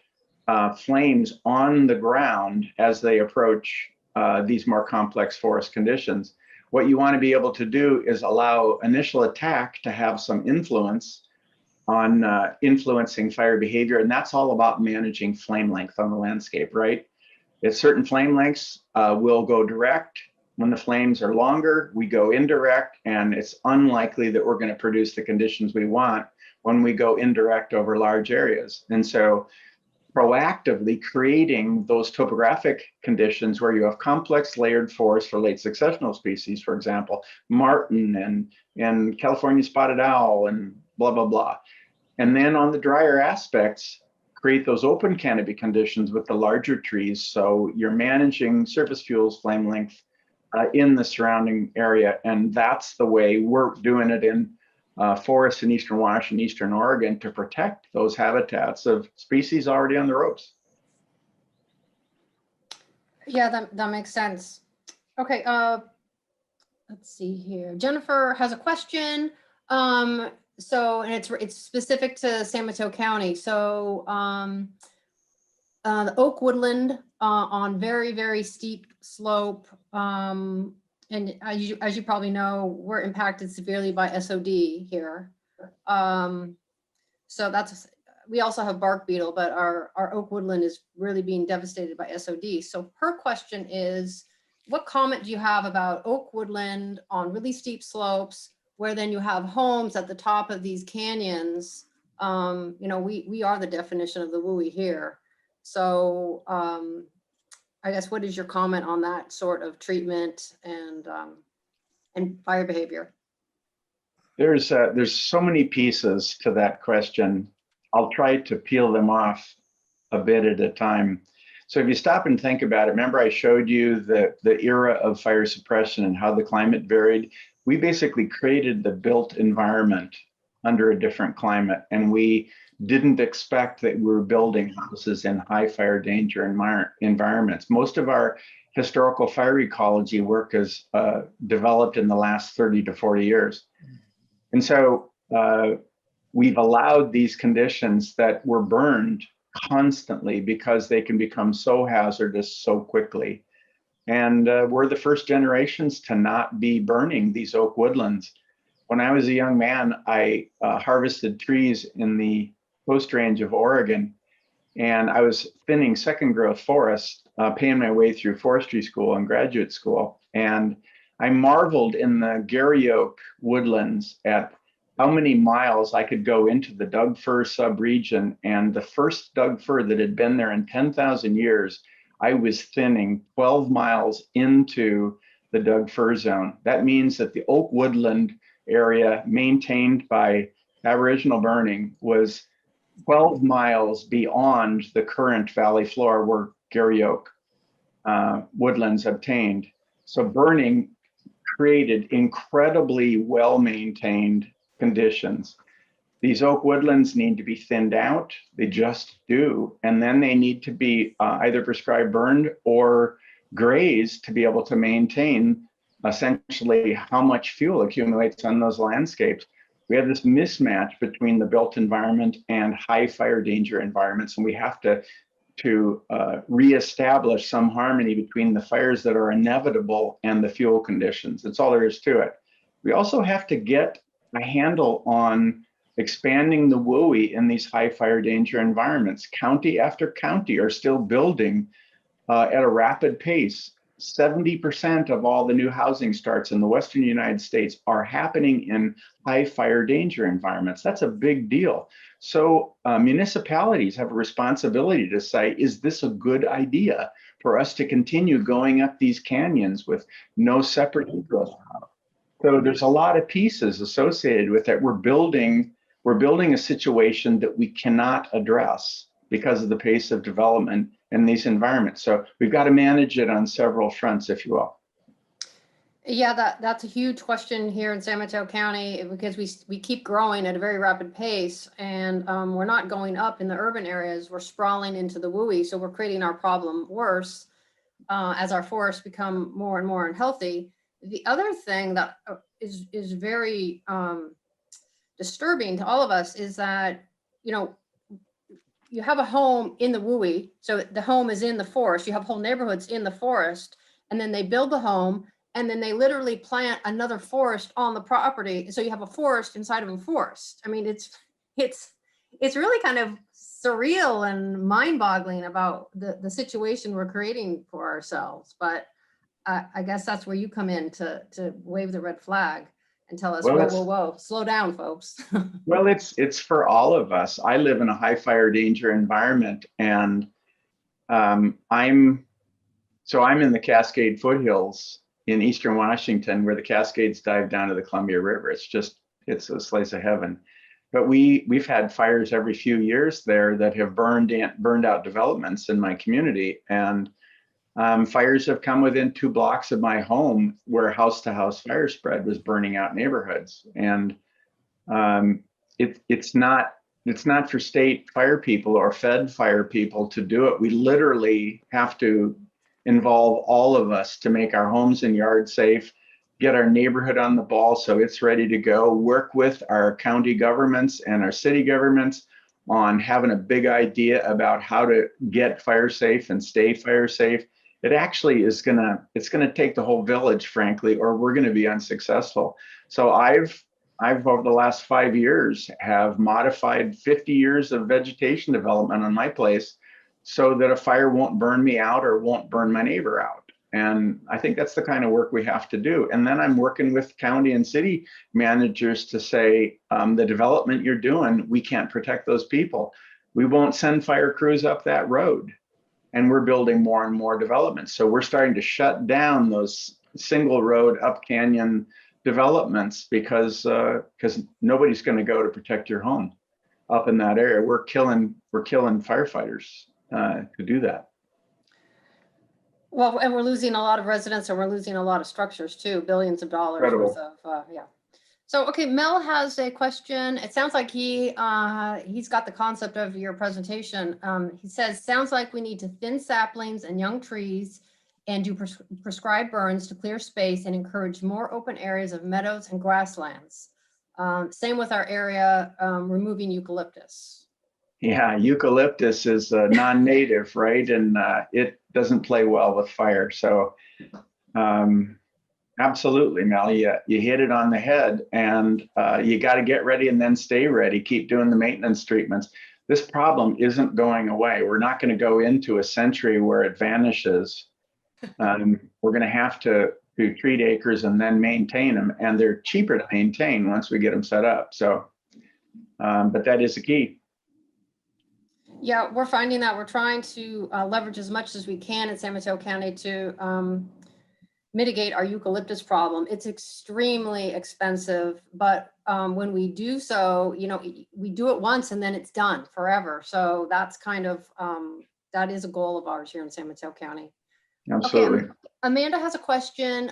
flames on the ground as they approach these more complex forest conditions. What you want to be able to do is allow initial attack to have some influence on influencing fire behavior. And that's all about managing flame length on the landscape, right? At certain flame lengths, we'll go direct. When the flames are longer, we go indirect, and it's unlikely that we're going to produce the conditions we want when we go indirect over large areas. And so proactively creating those topographic conditions where you have complex layered forests for late successional species, for example, marten and California spotted owl and blah, blah, blah. And then on the drier aspects, create those open canopy conditions with the larger trees. So you're managing surface fuels, flame length in the surrounding area. And that's the way we're doing it in forests in eastern Washington, eastern Oregon to protect those habitats of species already on the ropes. Yeah, that makes sense. Okay, let's see here. Jennifer has a question. So, and it's specific to San Mateo County. So, the oak woodland on very, very steep slope. And as you probably know, we're impacted severely by SOD here. So we also have bark beetle, but our oak woodland is really being devastated by SOD. So her question is, what comment do you have about oak woodland on really steep slopes, where then you have homes at the top of these canyons? You know, we are the definition of the WUI here. So I guess, what is your comment on that sort of treatment and fire behavior? There's so many pieces to that question. I'll try to peel them off a bit at a time. So if you stop and think about it, remember I showed you the era of fire suppression and how the climate varied. We basically created the built environment under a different climate, and we didn't expect that we were building houses in high fire danger environments. Most of our historical fire ecology work is developed in the last 30 to 40 years. And so we've allowed these conditions that were burned constantly because they can become so hazardous so quickly. And we're the first generations to not be burning these oak woodlands. When I was a young man, I harvested trees in the Coast Range of Oregon, and I was thinning second growth forests, paying my way through forestry school and graduate school. And I marveled in the Gary Oak woodlands at how many miles I could go into the Doug fir subregion. And the first Doug fir that had been there in 10,000 years, I was thinning 12 miles into the Doug fir zone. That means that the oak woodland area maintained by Aboriginal burning was 12 miles beyond the current valley floor where Gary Oak woodlands obtained. So burning created incredibly well-maintained conditions. These oak woodlands need to be thinned out. They just do. And then they need to be either prescribed burned or grazed to be able to maintain essentially how much fuel accumulates on those landscapes. We have this mismatch between the built environment and high fire danger environments, and we have to reestablish some harmony between the fires that are inevitable and the fuel conditions. That's all there is to it. We also have to get a handle on expanding the WUI in these high fire danger environments. County after county are still building at a rapid pace. 70% of all the new housing starts in the Western United States are happening in high fire danger environments. That's a big deal. So municipalities have a responsibility to say, is this a good idea for us to continue going up these canyons with no separate egress route? So there's a lot of pieces associated with it. We're building a situation that we cannot address because of the pace of development in these environments. So we've got to manage it on several fronts, if you will. Yeah, that's a huge question here in San Mateo County, because we keep growing at a very rapid pace, and we're not going up in the urban areas. We're sprawling into the WUI, so we're creating our problem worse as our forests become more and more unhealthy. The other thing that is very disturbing to all of us is that, you know, you have a home in the WUI, so the home is in the forest. You have whole neighborhoods in the forest, and then they build the home, and then they literally plant another forest on the property. So you have a forest inside of a forest. I mean, it's really kind of surreal and mind-boggling about the situation we're creating for ourselves. But I guess that's where you come in to wave the red flag and tell us, well, whoa, slow down, folks. Well, it's for all of us. I live in a high fire danger environment, and I'm in the Cascade foothills in eastern Washington, where the Cascades dive down to the Columbia River. It's a slice of heaven. But we've had fires every few years there that have burned out developments in my community, and fires have come within 2 blocks of my home, where house-to-house fire spread was burning out neighborhoods. And It's not for state fire people or fed fire people to do it. We literally have to involve all of us to make our homes and yards safe, get our neighborhood on the ball so it's ready to go, work with our county governments and our city governments on having a big idea about how to get fire safe and stay fire safe. It actually is it's gonna take the whole village, frankly, or we're gonna be unsuccessful. So I've over the last 5 years have modified 50 years of vegetation development on my place so that a fire won't burn me out or won't burn my neighbor out. And I think that's the kind of work we have to do. And then I'm working with county and city managers to say, the development you're doing, we can't protect those people. We won't send fire crews up that road. And we're building more and more developments. So we're starting to shut down those single road up canyon developments because nobody's going to go to protect your home up in that area. We're killing firefighters to do that. Well, and we're losing a lot of residents, and we're losing a lot of structures too, billions of dollars Incredible. worth of, yeah. So, okay, Mel has a question. It sounds like he's got the concept of your presentation. He says, sounds like we need to thin saplings and young trees and do prescribed burns to clear space and encourage more open areas of meadows and grasslands. Same with our area, removing eucalyptus. Yeah, eucalyptus is non-native, right? And it doesn't play well with fire. So absolutely, Mel, you hit it on the head, and you got to get ready and then stay ready. Keep doing the maintenance treatments. This problem isn't going away. We're not going to go into a century where it vanishes. We're going to have to treat acres and then maintain them, and they're cheaper to maintain once we get them set up. So, but that is the key. Yeah, we're finding that we're trying to leverage as much as we can in San Mateo County to mitigate our eucalyptus problem. It's extremely expensive, but when we do so, we do it once and then it's done forever. So that's kind of, that is a goal of ours here in San Mateo County. Absolutely. Okay, Amanda has a question.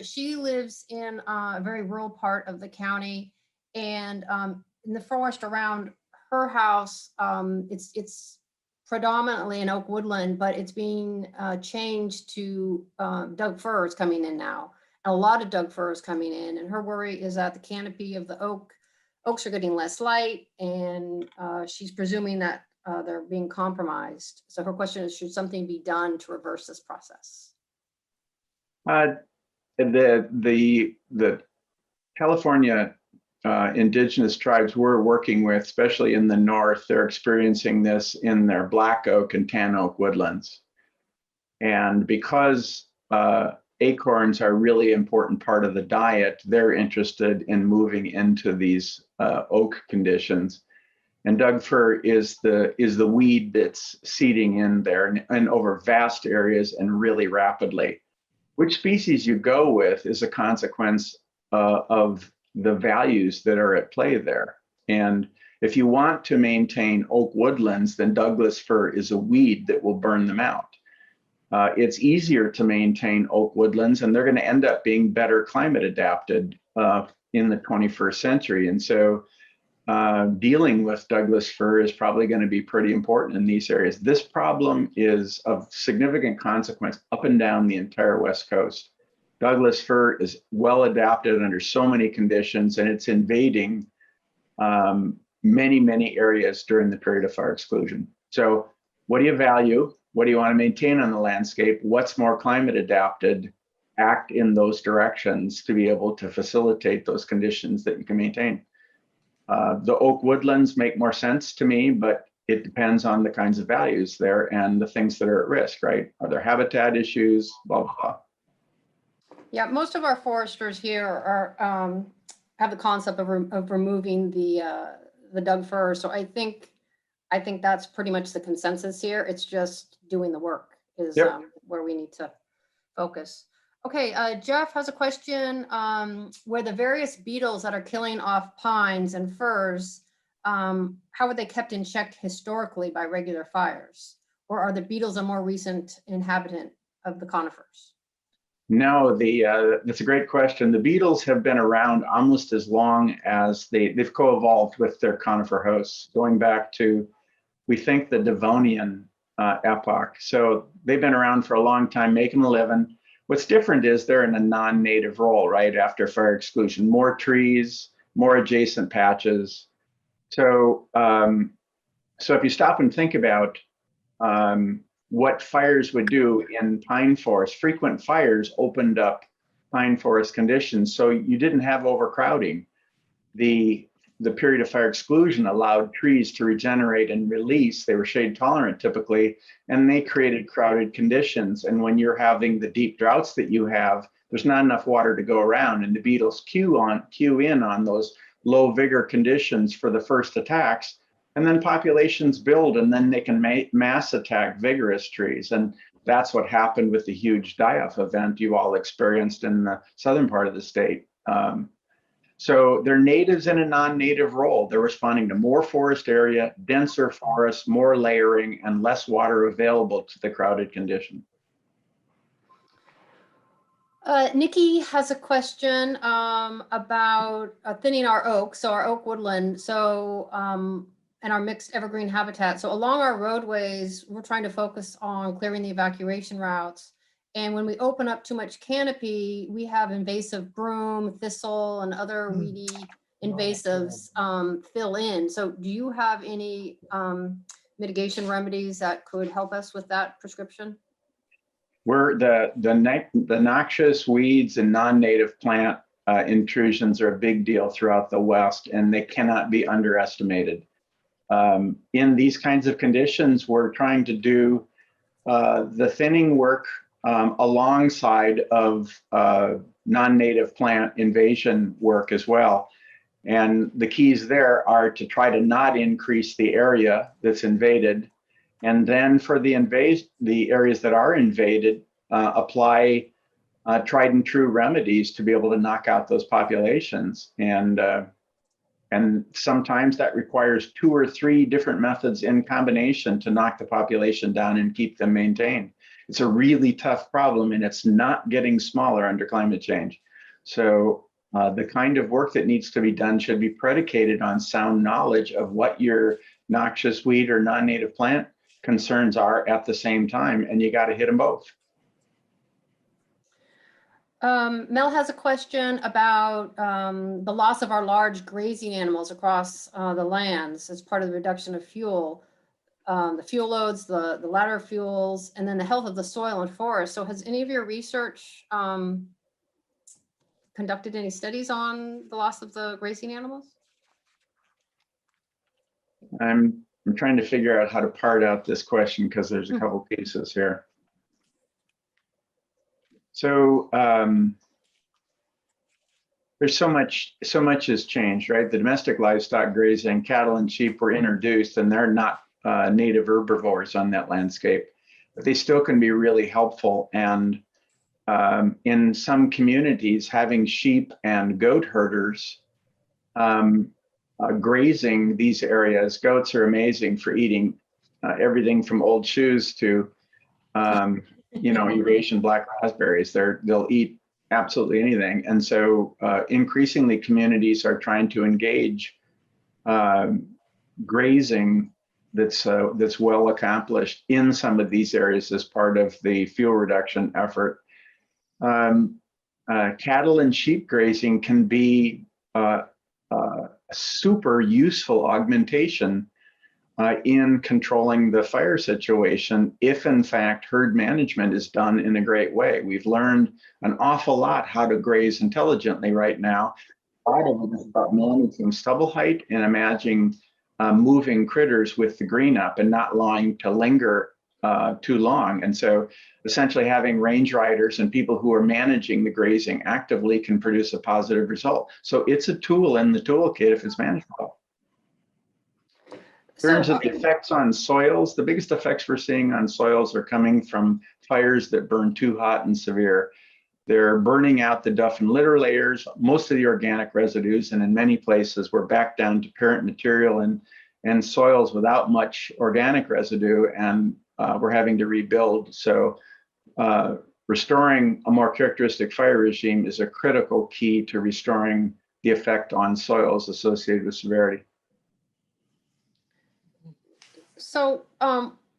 She lives in a very rural part of the county, and in the forest around her house, it's predominantly an oak woodland, but it's being changed to Doug firs coming in now. And a lot of Doug firs coming in, and her worry is that the canopy of the oaks are getting less light, and she's presuming that they're being compromised. So her question is, should something be done to reverse this process? The California indigenous tribes we're working with, especially in the north, they're experiencing this in their black oak and tan oak woodlands. And because acorns are a really important part of the diet, they're interested in moving into these oak conditions. And Doug fir is the weed that's seeding in there and over vast areas and really rapidly. Which species you go with is a consequence of the values that are at play there. And if you want to maintain oak woodlands, then Douglas fir is a weed that will burn them out. It's easier to maintain oak woodlands, and they're going to end up being better climate adapted in the 21st century. And so dealing with Douglas fir is probably going to be pretty important in these areas. This problem is of significant consequence up and down the entire West Coast. Douglas fir is well adapted under so many conditions, and it's invading many, many areas during the period of fire exclusion. So what do you value? What do you want to maintain on the landscape? What's more climate adapted? Act in those directions to be able to facilitate those conditions that you can maintain. The oak woodlands make more sense to me, but it depends on the kinds of values there and the things that are at risk, right? Are there habitat issues, blah, blah, blah. Yeah, most of our foresters here are have the concept of removing the Doug fir. So I think that's pretty much the consensus here. It's just doing the work is where we need to focus. Okay, Jeff has a question where the various beetles that are killing off pines and firs, how are they kept in check historically by regular fires? Or are the beetles a more recent inhabitant of the conifers? No, that's a great question. The beetles have been around almost as long as they've co-evolved with their conifer hosts, going back to, we think, the Devonian epoch. So they've been around for a long time, making a living. What's different is they're in a non-native role right after fire exclusion. More trees, more adjacent patches. So, so if you stop and think about what fires would do in pine forest, frequent fires opened up pine forest conditions. So you didn't have overcrowding. The period of fire exclusion allowed trees to regenerate and release. They were shade tolerant typically, and they created crowded conditions. And when you're having the deep droughts that you have, there's not enough water to go around, and the beetles cue in on those low vigor conditions for the first attacks. And then populations build, and then they can mass attack vigorous trees. And that's what happened with the huge die-off event you all experienced in the southern part of the state. So they're natives in a non-native role. They're responding to more forest area, denser forests, more layering, and less water available to the crowded condition. Nikki has a question about thinning our oak, so our oak woodland. So and our mixed evergreen habitat. So along our roadways, we're trying to focus on clearing the evacuation routes. And when we open up too much canopy, we have invasive broom, thistle, and other weedy invasives fill in. So do you have any mitigation remedies that could help us with that prescription? We're the noxious weeds and non-native plant intrusions are a big deal throughout the West, and they cannot be underestimated. In these kinds of conditions, we're trying to do the thinning work alongside of non-native plant invasion work as well. And the keys there are to try to not increase the area that's invaded. And then for the areas that are invaded, apply tried and true remedies to be able to knock out those populations. And sometimes that requires 2 or 3 different methods in combination to knock the population down and keep them maintained. It's a really tough problem, and it's not getting smaller under climate change. So the kind of work that needs to be done should be predicated on sound knowledge of what your noxious weed or non-native plant concerns are at the same time, and you got to hit them both. Mel has a question about the loss of our large grazing animals across the lands as part of the reduction of fuel, the fuel loads, the ladder fuels, and then the health of the soil and forest. So has any of your research conducted any studies on the loss of the grazing animals? I'm trying to figure out how to part out this question because there's a couple pieces here. So there's so much has changed, right? The domestic livestock grazing, cattle and sheep were introduced, and they're not native herbivores on that landscape, but they still can be really helpful. And in some communities, having sheep and goat herders grazing these areas, goats are amazing for eating everything from old shoes to Eurasian black raspberries. They'll eat absolutely anything. And so increasingly communities are trying to engage grazing that's well accomplished in some of these areas as part of the fuel reduction effort. Cattle and sheep grazing can be a super useful augmentation in controlling the fire situation if in fact herd management is done in a great way. We've learned an awful lot how to graze intelligently right now. A lot of it is about managing stubble height and imagining moving critters with the green up and not allowing to linger too long. And so essentially having range riders and people who are managing the grazing actively can produce a positive result. So it's a tool in the toolkit if it's managed well. In terms of the effects on soils, the biggest effects we're seeing on soils are coming from fires that burn too hot and severe. They're burning out the duff and litter layers, most of the organic residues, and in many places we're back down to parent material and soils without much organic residue, and we're having to rebuild. So restoring a more characteristic fire regime is a critical key to restoring the effect on soils associated with severity. So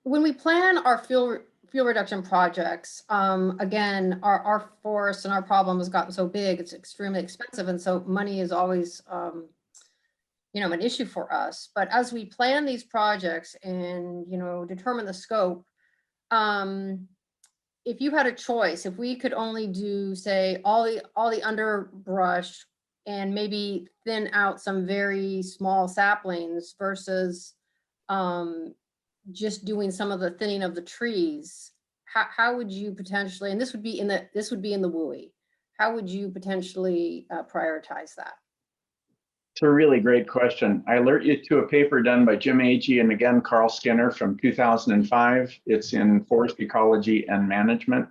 when we plan our fuel reduction projects, again, our forests and our problem has gotten so big, it's extremely expensive. And so money is always, you know, an issue for us. But as we plan these projects and, you know, determine the scope, if you had a choice, if we could only do, say, all the underbrush and maybe thin out some very small saplings versus just doing some of the thinning of the trees, how would you potentially, and this would be in the WUI, how would you potentially prioritize that? It's a really great question. I alert you to a paper done by Jim Agee and again Carl Skinner from 2005. It's in Forest Ecology and Management.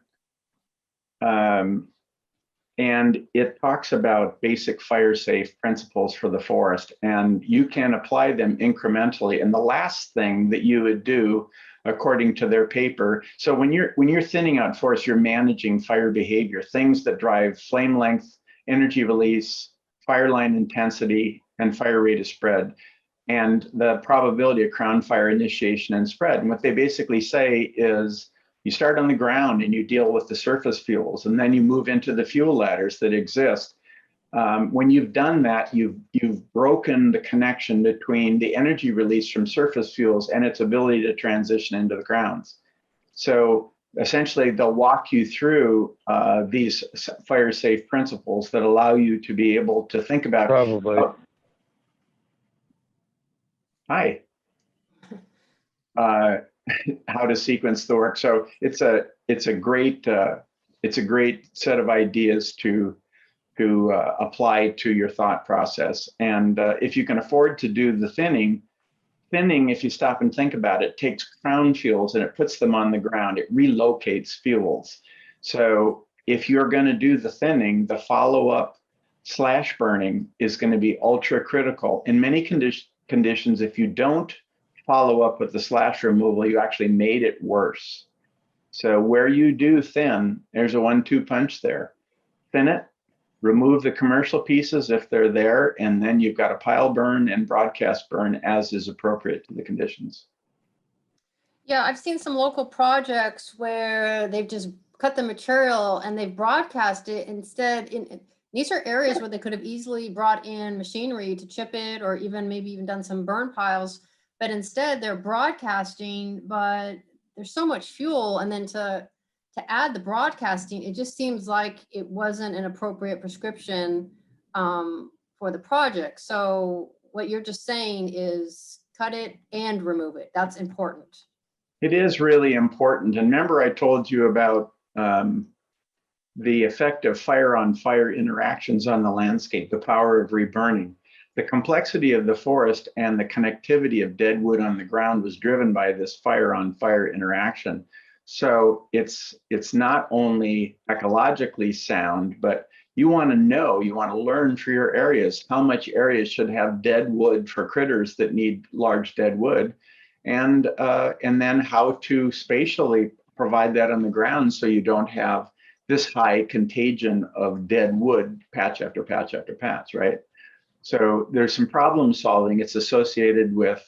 And it talks about basic fire safe principles for the forest, and you can apply them incrementally. And the last thing that you would do, according to their paper, so when you're thinning out forests, you're managing fire behavior, things that drive flame length, energy release, fire line intensity, and fire rate of spread, and the probability of crown fire initiation and spread. And what they basically say is, you start on the ground and you deal with the surface fuels, and then you move into the fuel ladders that exist. When you've done that, you've broken the connection between the energy release from surface fuels and its ability to transition into the grounds. So essentially, they'll walk you through these fire safe principles that allow you to be able to think about. Probably. Hi. How to sequence the work. So it's a great set of ideas to apply to your thought process. And if you can afford to do the thinning, if you stop and think about it, takes crown fuels and it puts them on the ground. It relocates fuels. So if you're going to do the thinning, the follow-up slash burning is going to be ultra critical. In many conditions, if you don't follow up with the slash removal, you actually made it worse. So where you do thin, there's a 1-2 punch there. Thin it, remove the commercial pieces if they're there, and then you've got a pile burn and broadcast burn as is appropriate to the conditions. Yeah, I've seen some local projects where they've just cut the material and they've broadcast it instead. These are areas where they could have easily brought in machinery to chip it, or maybe even done some burn piles. But instead they're broadcasting, but there's so much fuel. And then to add the broadcasting, it just seems like it wasn't an appropriate prescription for the project. So what you're just saying is cut it and remove it. That's important. It is really important. And remember, I told you about the effect of fire on fire interactions on the landscape, the power of reburning. The complexity of the forest and the connectivity of dead wood on the ground was driven by this fire on fire interaction. So it's not only ecologically sound, but you want to know, you want to learn for your areas how much areas should have dead wood for critters that need large dead wood, and then how to spatially provide that on the ground so you don't have this high contagion of dead wood patch after patch after patch, right? So there's some problem solving. It's associated with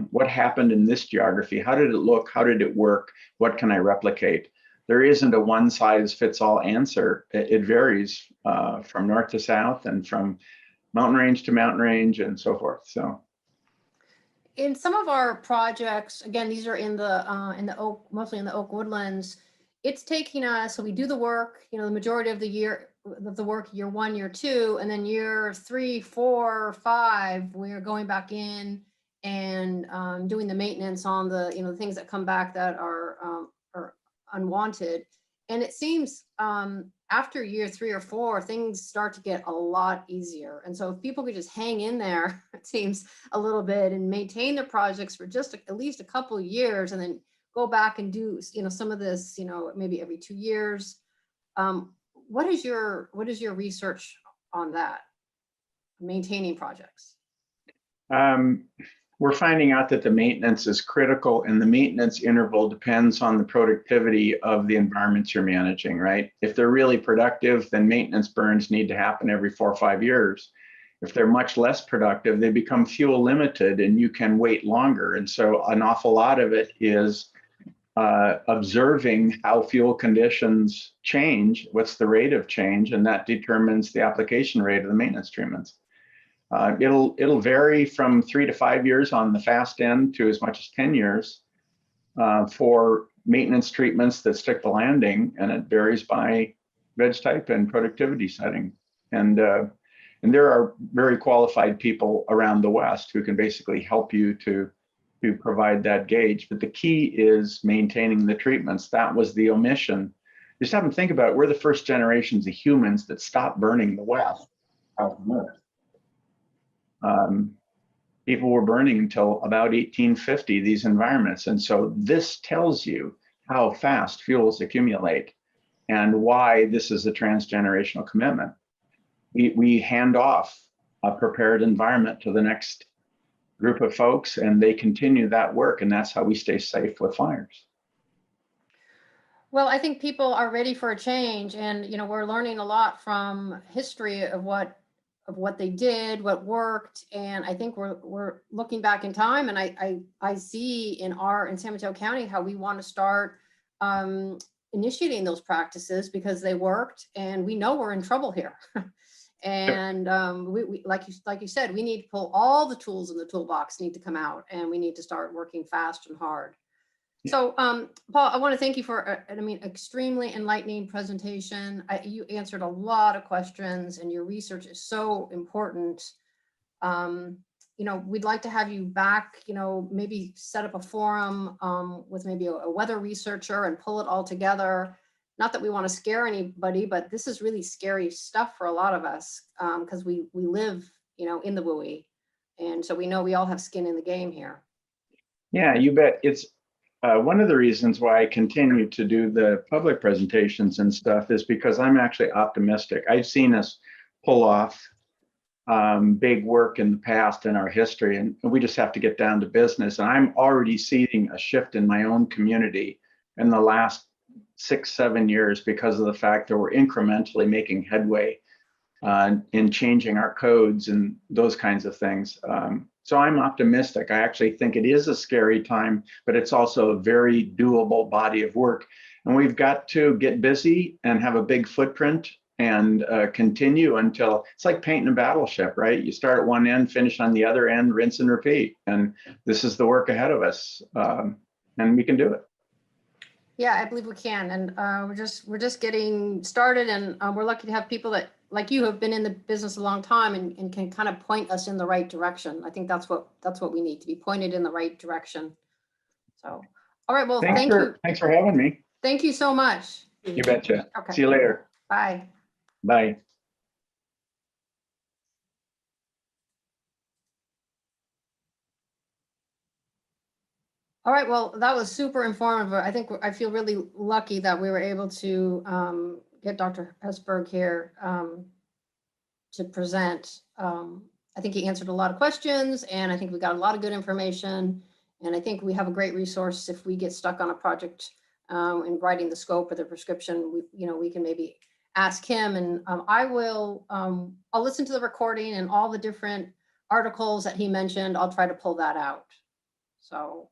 what happened in this geography. How did it look? How did it work? What can I replicate? There isn't a one size fits all answer. It varies from north to south and from mountain range to mountain range and so forth. So in some of our projects, again, these are in the oak, mostly in the oak woodlands. It's taking us, so we do the work, the majority of the year of the work, year 1, year 2, and then year 3, 4, 5, we're going back in and doing the maintenance on the, the things that come back that are unwanted. And it seems after year 3 or 4, things start to get a lot easier. And so if people could just hang in there, it seems a little bit, and maintain their projects for just at least a couple of years, and then go back and do, some of this, maybe every 2 years. What is your research on that, maintaining projects? we're finding out that the maintenance is critical, and the maintenance interval depends on the productivity of the environments you're managing, right? If they're really productive, then maintenance burns need to happen every 4 or 5 years. If they're much less productive, they become fuel limited and you can wait longer. And so an awful lot of it is observing how fuel conditions change, what's the rate of change, and that determines the application rate of the maintenance treatments. It'll vary from 3 to 5 years on the fast end to as much as 10 years for maintenance treatments that stick the landing, and it varies by veg type and productivity setting. And there are very qualified people around the West who can basically help you to provide that gauge. But the key is maintaining the treatments. That was the omission. Just have them think about it. We're the first generations of humans that stopped burning the West out of Earth. People were burning until about 1850, these environments. And so this tells you how fast fuels accumulate and why this is a transgenerational commitment. We hand off a prepared environment to the next group of folks, and they continue that work, and that's how we stay safe with fires. Well, I think people are ready for a change, and we're learning a lot from history of what they did, what worked, and I think we're looking back in time, and I see in San Mateo County how we want to start initiating those practices because they worked, and we know we're in trouble here. And we like you said, we need to pull all the tools in the toolbox need to come out, and we need to start working fast and hard. Yeah. So, Paul, I want to thank you for extremely enlightening presentation. You answered a lot of questions, and your research is so important. We'd like to have you back. Maybe set up a forum with maybe a weather researcher and pull it all together. Not that we want to scare anybody, but this is really scary stuff for a lot of us because we live, in the WUI. And so we know we all have skin in the game here. Yeah, you bet. It's one of the reasons why I continue to do the public presentations and stuff is because I'm actually optimistic. I've seen us pull off big work in the past in our history, and we just have to get down to business. And I'm already seeing a shift in my own community in the last 6-7 years because of the fact that we're incrementally making headway in changing our codes and those kinds of things. So I'm optimistic. I actually think it is a scary time, but it's also a very doable body of work. And we've got to get busy and have a big footprint and continue until it's like painting a battleship, right? You start at one end, finish on the other end, rinse and repeat. And this is the work ahead of us, and we can do it. Yeah, I believe we can, and we're just getting started, and we're lucky to have people that, like you, have been in the business a long time and can kind of point us in the right direction. I think that's what we need, to be pointed in the right direction. So, all right, well, thank you. Thanks for having me. Thank you so much. You betcha. Okay. See you later. Bye. Bye. All right, well, that was super informative. I feel really lucky that we were able to get Dr. Hessburg here to present. I think he answered a lot of questions, and I think we got a lot of good information. And I think we have a great resource if we get stuck on a project in writing the scope or the prescription. We can maybe ask him, and I'll listen to the recording and all the different articles that he mentioned. I'll try to pull that out. So.